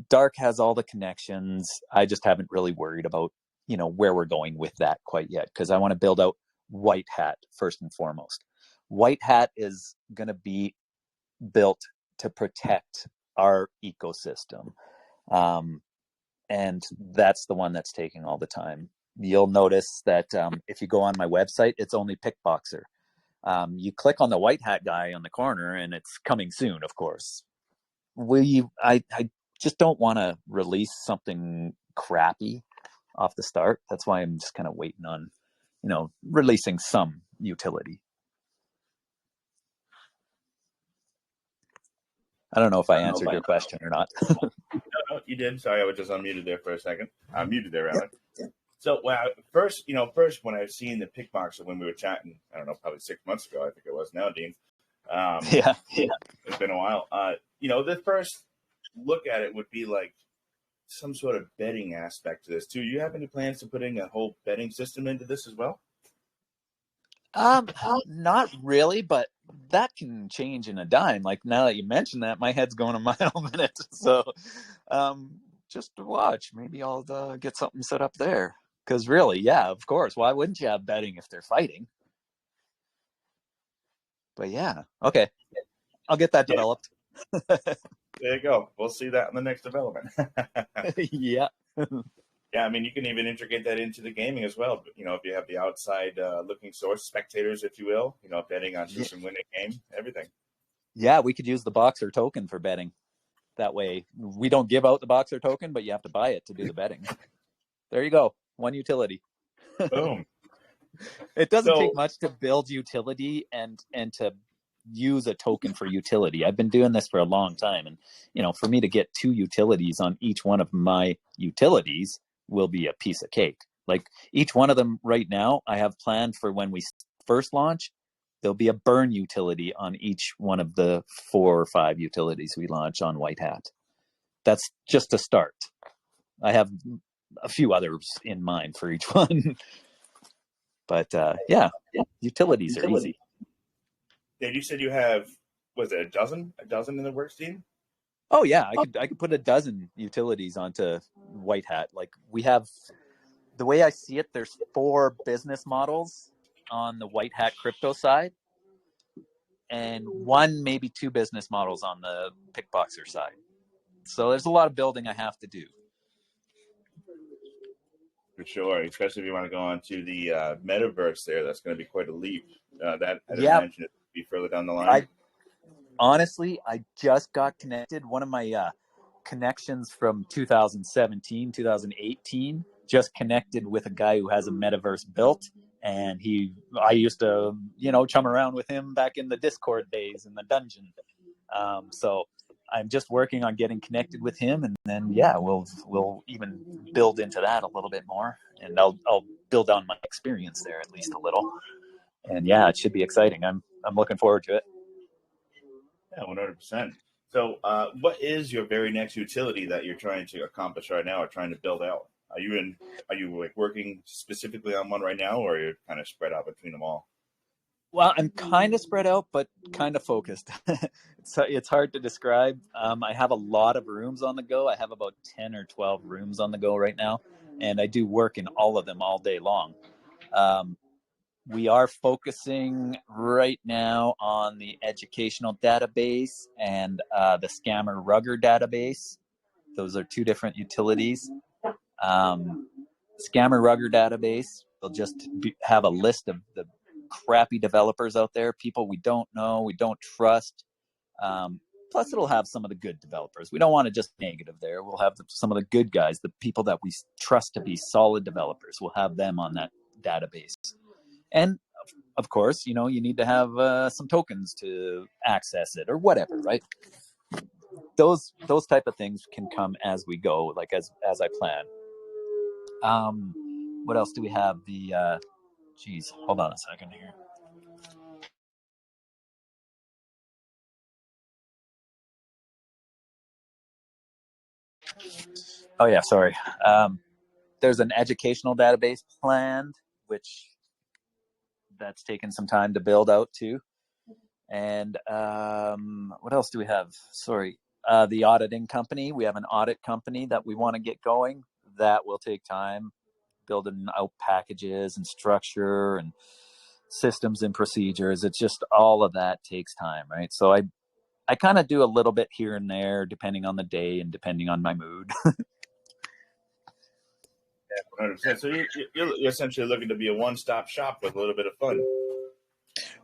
Dark has all the connections. I just haven't really worried about, where we're going with that quite yet, because I want to build out White Hat first and foremost. White Hat is going to be built to protect our ecosystem. And that's the one that's taking all the time. You'll notice that if you go on my website, it's only PickBoxer. You click on the White Hat guy on the corner and it's coming soon, of course. I just don't want to release something crappy off the start. That's why I'm just kind of waiting on, releasing some utility. I don't know if I answered your question or not. No, you did. Sorry, I was just unmuted there for a second. I'm muted there, rather. Yep. So, first when I was seeing the PickBoxer when we were chatting, I don't know, probably 6 months ago, I think it was now, Dean. Yeah. It's been a while. The first look at it would be like some sort of betting aspect to this too. Do you have any plans to putting a whole betting system into this as well? Not really, but that can change in a dime. Like now that you mention that, my head's going a mile a minute. So, just to watch. Maybe I'll get something set up there. Because really, yeah, of course. Why wouldn't you have betting if they're fighting? But yeah, okay, I'll get that developed. There you go. We'll see that in the next development. Yeah. Yeah, I mean, you can even integrate that into the gaming as well. You know, if you have the outside looking source, spectators, if you will, you know, betting on who can win a game, everything. Yeah, we could use the Boxer token for betting. That way, we don't give out the Boxer token, but you have to buy it to do the betting. There you go. One utility. Boom. It doesn't take much to build utility and to use a token for utility. I've been doing this for a long time, and you know, for me to get 2 utilities on each one of my utilities will be a piece of cake. Like each one of them right now, I have planned for when we first launch. There'll be a burn utility on each one of the 4 or 5 utilities we launch on White Hat. That's just a start. I have a few others in mind for each one. But yeah, utilities are easy. Dave, you said you have, was it a dozen in the works team? Oh yeah, I could put a dozen utilities onto White Hat. Like we have, the way I see it, there's 4 business models on the White Hat crypto side, and 1, maybe 2 business models on the PickBoxer side. So there's a lot of building I have to do. For sure, especially if you want to go on to the metaverse there, that's going to be quite a leap. That I didn't mention it be further down the line. Honestly, I just got connected. One of my connections from 2017, 2018, just connected with a guy who has a metaverse built. And I used to, chum around with him back in the Discord days in the dungeon. So I'm just working on getting connected with him, and then we'll even build into that a little bit more, and I'll build on my experience there at least a little. And yeah, it should be exciting. I'm looking forward to it. Yeah, 100%. So, what is your very next utility that you're trying to accomplish right now, or trying to build out? Are you like working specifically on one right now, or are you kind of spread out between them all? Well, I'm kind of spread out, but kind of focused. It's hard to describe. I have a lot of rooms on the go. I have about 10 or 12 rooms on the go right now, and I do work in all of them all day long. We are focusing right now on the educational database and the Scammer Rugger database. Those are 2 different utilities. Scammer Rugger database will just have a list of the crappy developers out there, people we don't know, we don't trust. Plus, it'll have some of the good developers. We don't want to just negative there. We'll have some of the good guys, the people that we trust to be solid developers. We'll have them on that database. And of course, you need to have some tokens to access it or whatever, right? Those type of things can come as we go, like as I plan. What else do we have? Hold on a second here. Oh yeah, sorry. There's an educational database planned, which that's taken some time to build out too. And what else do we have? Sorry. The auditing company. We have an audit company that we want to get going. That will take time, building out packages and structure and systems and procedures. It's just all of that takes time, right? So I kind of do a little bit here and there, depending on the day and depending on my mood. Yeah, 100%. So you're essentially looking to be a one-stop shop with a little bit of fun.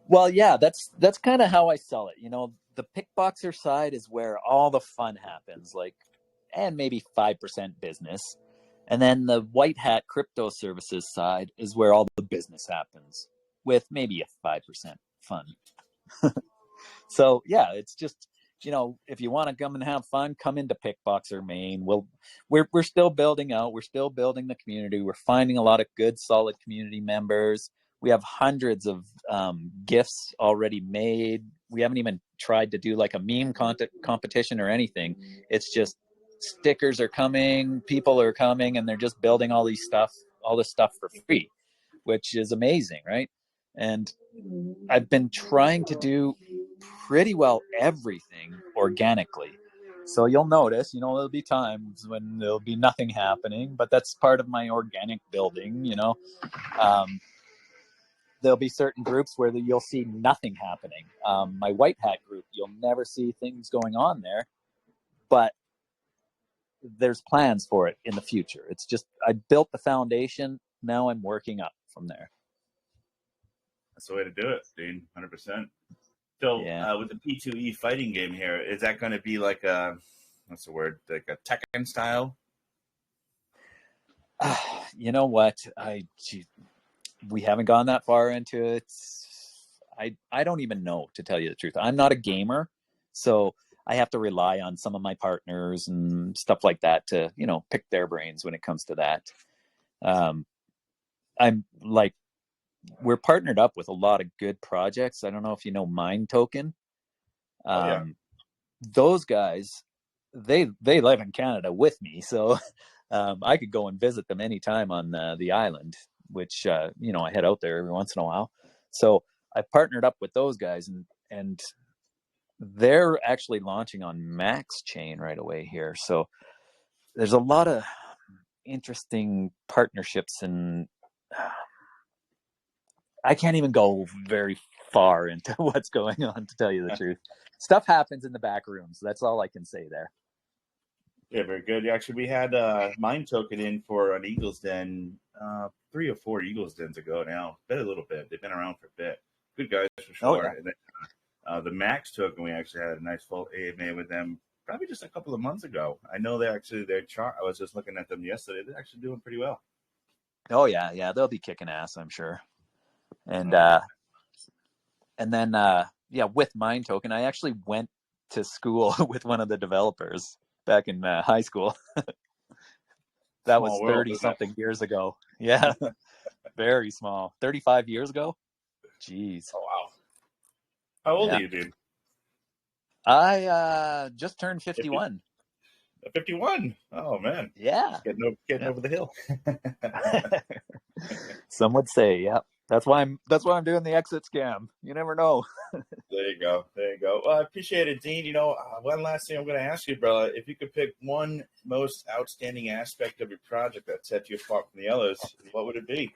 Well, yeah, that's kind of how I sell it. The PickBoxer side is where all the fun happens, and maybe 5% business. And then the White Hat crypto services side is where all the business happens, with maybe a 5% fun. So yeah, it's just, if you want to come and have fun, come into PickBoxer Maine. We're still building out. We're still building the community. We're finding a lot of good, solid community members. We have hundreds of gifts already made. We haven't even tried to do like a meme competition or anything. It's just stickers are coming, people are coming, and they're just building all this stuff for free, which is amazing, right? And I've been trying to do pretty well everything organically. So you'll notice, there'll be times when there'll be nothing happening, but that's part of my organic building, There'll be certain groups where you'll see nothing happening. My white hat group, you'll never see things going on there, but there's plans for it in the future. It's just, I built the foundation. Now I'm working up from there. That's the way to do it, Dean. 100%. So with the P2E fighting game here, is that going to be like what's the word? Like a Tekken style? You know what? We haven't gone that far into it. I don't even know, to tell you the truth. I'm not a gamer, so I have to rely on some of my partners and stuff like that to, pick their brains when it comes to that. We're partnered up with a lot of good projects. I don't know if you know Mind Token. Those guys, they live in Canada with me, so I could go and visit them anytime on the island, which I head out there every once in a while. So I partnered up with those guys, and they're actually launching on Max Chain right away here. So there's a lot of interesting partnerships, and I can't even go very far into what's going on, to tell you the truth. Stuff happens in the back rooms. That's all I can say there. Yeah, very good. Actually, we had Mind Token in for an Eagles Den 3 or 4 Eagles Dens ago now. Been a little bit. They've been around for a bit. Good guys for sure. Oh, yeah. And then, the Max Token, we actually had a nice full AMA with them probably just a couple of months ago. I know their chart. I was just looking at them yesterday. They're actually doing pretty well. Oh yeah, they'll be kicking ass, I'm sure. And then with Mind Token, I actually went to school with one of the developers back in high school. That was 30-something years ago. Yeah, very small. 35 years ago? Jeez. Oh, wow. How old are you, dude? I just turned 51. 51? Oh, man. Yeah. Getting over the hill. Some would say, yeah. That's why I'm doing the exit scam. You never know. There you go. Well, I appreciate it, Dean. One last thing I'm going to ask you, brother. If you could pick one most outstanding aspect of your project that set you apart from the others, what would it be?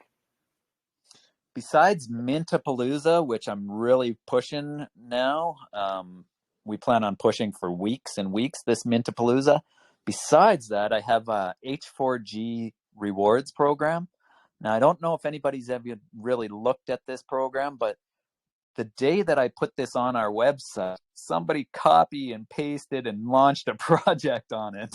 Besides Mintapalooza, which I'm really pushing now, we plan on pushing for weeks and weeks, this Mintapalooza. Besides that, I have a H4G rewards program. Now, I don't know if anybody's ever really looked at this program, but the day that I put this on our website, somebody copy and pasted and launched a project on it.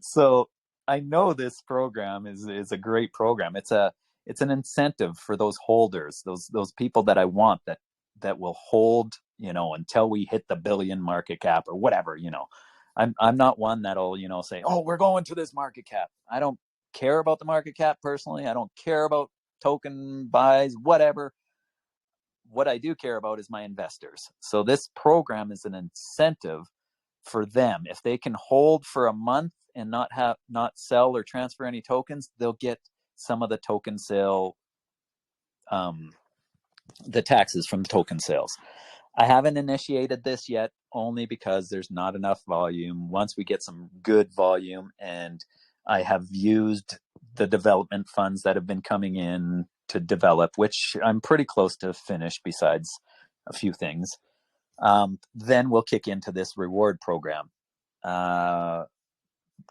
So I know this program is a great program. It's an incentive for those holders, those people that I want that will hold, until we hit the billion market cap or whatever, I'm not one that'll, say, oh, we're going to this market cap. I don't care about the market cap personally. I don't care about token buys, whatever. What I do care about is my investors. So this program is an incentive for them. If they can hold for a month and not sell or transfer any tokens, they'll get some of the token sale, the taxes from the token sales. I haven't initiated this yet, only because there's not enough volume. Once we get some good volume, and I have used the development funds that have been coming in to develop, which I'm pretty close to finish besides a few things, then we'll kick into this reward program.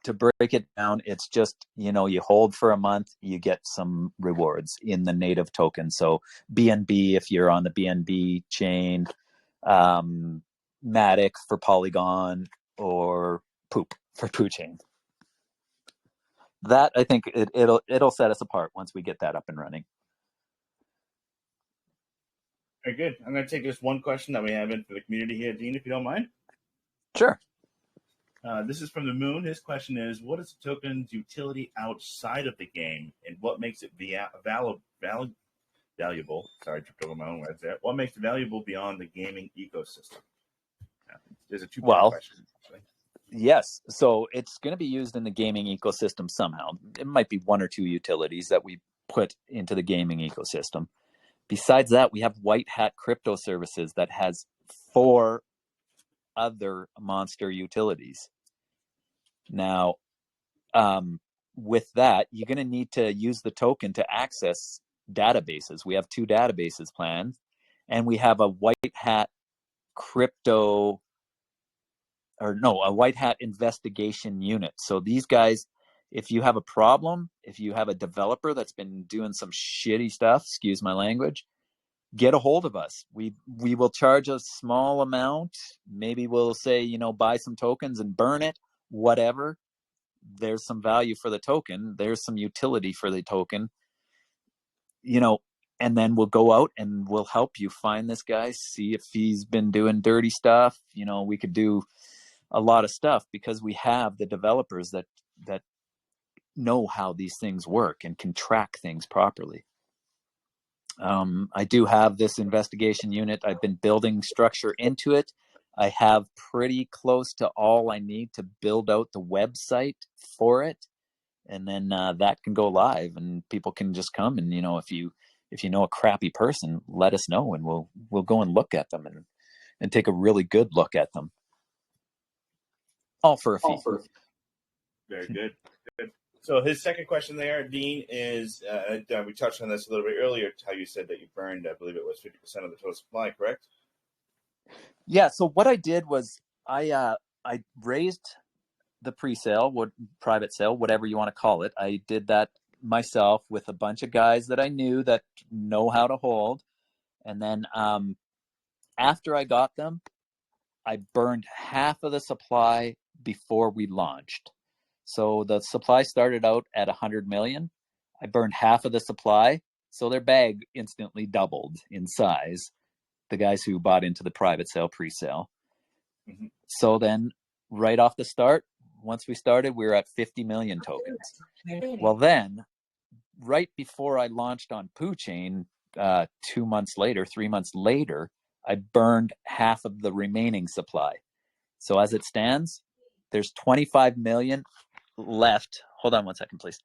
To break it down, it's just, you hold for a month, you get some rewards in the native token. So BNB, if you're on the BNB chain, Matic for Polygon, or Poop for Poo Chain. That, I think it'll set us apart once we get that up and running. Very good. I'm going to take just one question that we have in for the community here, Dean, if you don't mind. Sure. This is from the Moon. His question is, what is the token's utility outside of the game, and what makes it valuable? Sorry, I tripped over my own words there. What makes it valuable beyond the gaming ecosystem? There's a two-part question, actually. Yes. So it's going to be used in the gaming ecosystem somehow. It might be one or two utilities that we put into the gaming ecosystem. Besides that, we have White Hat Crypto Services that has 4 other monster utilities. Now, with that, you're going to need to use the token to access databases. We have 2 databases planned, and we have a White Hat crypto, or no, a White Hat investigation unit. So these guys, if you have a problem, if you have a developer that's been doing some shitty stuff, excuse my language, get a hold of us. We will charge a small amount. Maybe we'll say, you know, buy some tokens and burn it, whatever. There's some value for the token. There's some utility for the token, you know, and then we'll go out and we'll help you find this guy, see if he's been doing dirty stuff. You know, we could do a lot of stuff because we have the developers that know how these things work and can track things properly. I do have this investigation unit. I've been building structure into it. I have pretty close to all I need to build out the website for it. And then that can go live and people can just come. And, you know, if you know a crappy person, let us know and we'll go and look at them and take a really good look at them. All for a fee. Very good. Good. So his second question there, Dean, is we touched on this a little bit earlier, how you said that you burned, I believe it was 50% of the total supply, correct? Yeah. So what I did was I raised the pre-sale, private sale, whatever you want to call it. I did that myself with a bunch of guys that I knew that know how to hold. And then after I got them, I burned half of the supply before we launched. So the supply started out at 100 million. I burned half of the supply. So their bag instantly doubled in size, the guys who bought into the private sale pre-sale. Mm-hmm. So then right off the start, once we started, we were at 50 million tokens. Well, then right before I launched on PooChain, 3 months later, I burned half of the remaining supply. So as it stands, there's 25 million left. Hold on one second, please.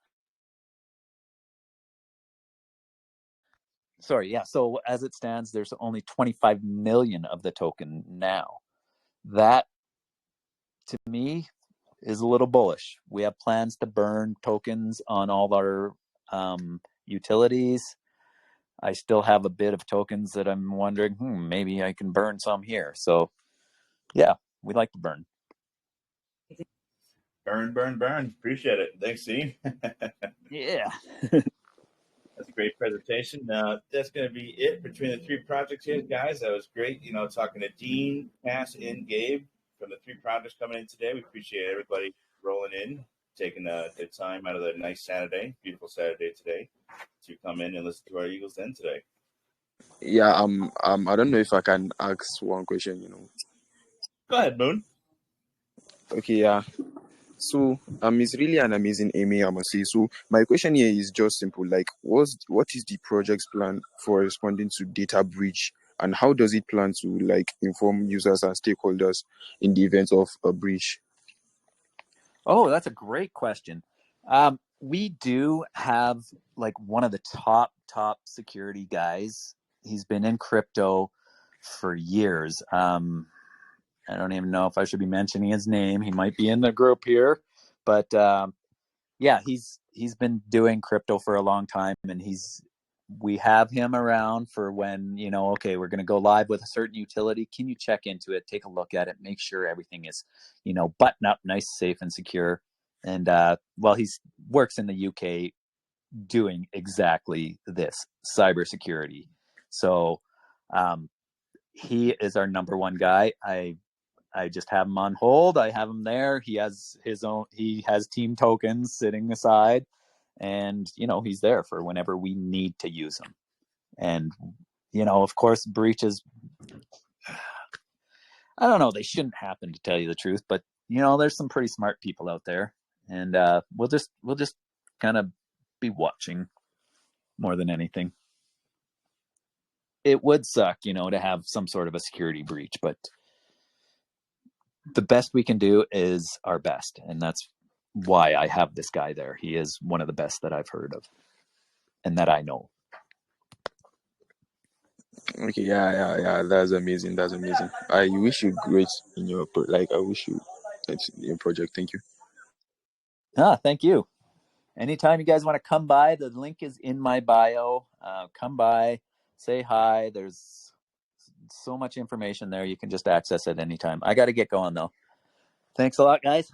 Sorry, yeah. So as it stands, there's only 25 million of the token now. That, to me, is a little bullish. We have plans to burn tokens on all our utilities. I still have a bit of tokens that I'm wondering, maybe I can burn some here. So, yeah, we like to burn. Burn. Appreciate it. Thanks, Dean. Yeah. That's a great presentation. That's going to be it between the 3 projects here, guys. That was great. You know, talking to Dean, Cass, and Gabe from the 3 projects coming in today. We appreciate everybody rolling in, taking the time out of the nice Saturday, beautiful Saturday today, to come in and listen to our Eagles Den today. Yeah, I don't know if I can ask one question, you know. Go ahead, Moon. Okay, yeah. So it's really an amazing email, I must say. So my question here is just simple. Like, what is the project's plan for responding to data breach, and how does it plan to like inform users and stakeholders in the event of a breach? Oh, that's a great question. We do have like one of the top security guys. He's been in crypto for years. I don't even know if I should be mentioning his name. He might be in the group here, but yeah, he's been doing crypto for a long time, and we have him around for when, you know, okay, we're going to go live with a certain utility. Can you check into it, take a look at it, make sure everything is, you know, button up, nice, safe, and secure. And well, he works in the UK doing exactly this, cybersecurity. So he is our number one guy. I just have him on hold. I have him there. He has team tokens sitting aside, and, you know, he's there for whenever we need to use him. And, you know, of course, breaches, I don't know, they shouldn't happen, to tell you the truth, but, you know, there's some pretty smart people out there, and we'll just kind of be watching more than anything. It would suck, you know, to have some sort of a security breach, but the best we can do is our best. And that's why I have this guy there. He is one of the best that I've heard of and that I know. Okay, yeah. That's amazing. That's amazing. I wish you great in your I wish you that's in your project. Thank you. Thank you. Anytime you guys want to come by, the link is in my bio. Come by, say hi. There's so much information there. You can just access it anytime. I got to get going though. Thanks a lot, guys.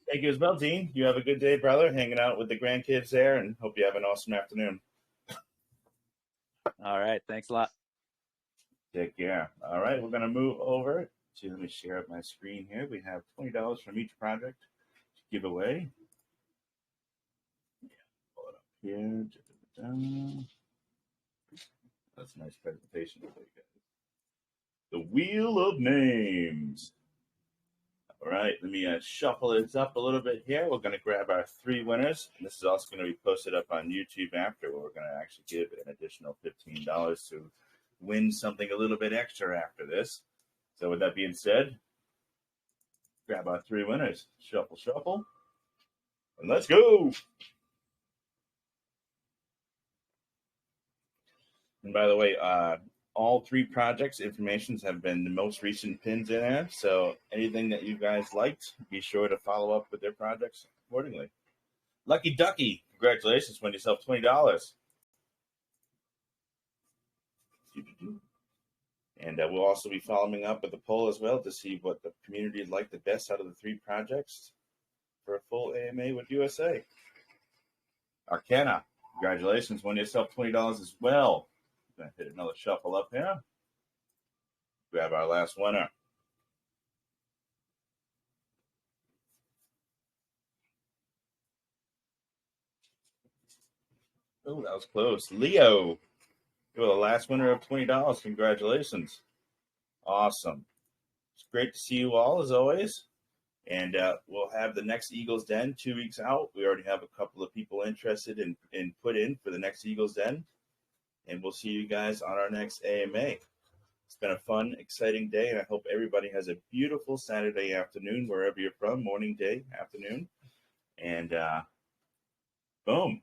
Thank you as well, Dean. You have a good day, brother, hanging out with the grandkids there, and hope you have an awesome afternoon. All right. Thanks a lot. Take care. All right, we're going to move over to, let me share up my screen here. We have $20 from each project to give away. Pull it up here. That's a nice presentation for you guys. The Wheel of Names. All right, let me shuffle this up a little bit here. We're going to grab our 3 winners. And this is also going to be posted up on YouTube after, where we're going to actually give an additional $15 to win something a little bit extra after this. So with that being said, grab our 3 winners. Shuffle, shuffle. And let's go. And by the way, all 3 projects informations have been the most recent pins in there. So anything that you guys liked, be sure to follow up with their projects accordingly. Lucky Ducky, congratulations, win yourself $20. And we'll also be following up with the poll as well to see what the community liked the best out of the 3 projects for a full AMA with USA. Arcana, congratulations, win yourself $20 as well. I'm going to hit another shuffle up here. Grab our last winner. Oh, that was close. Leo, you were the last winner of $20. Congratulations. Awesome. It's great to see you all, as always. And we'll have the next Eagles Den 2 weeks out. We already have a couple of people interested in put in for the next Eagles Den. And we'll see you guys on our next AMA. It's been a fun, exciting day, and I hope everybody has a beautiful Saturday afternoon, wherever you're from, morning, day, afternoon. And boom.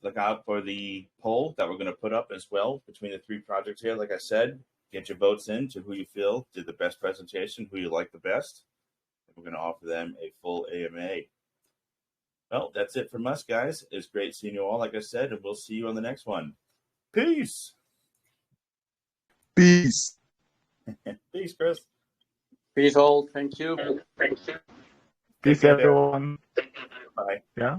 Look out for the poll that we're going to put up as well between the 3 projects here. Like I said, get your votes in to who you feel did the best presentation, who you like the best. We're going to offer them a full AMA. Well, that's it from us, guys. It's great seeing you all, like I said, and we'll see you on the next one. Peace. Peace. Peace, Chris. Peace all. Thank you. Peace, everyone. Bye. Yeah.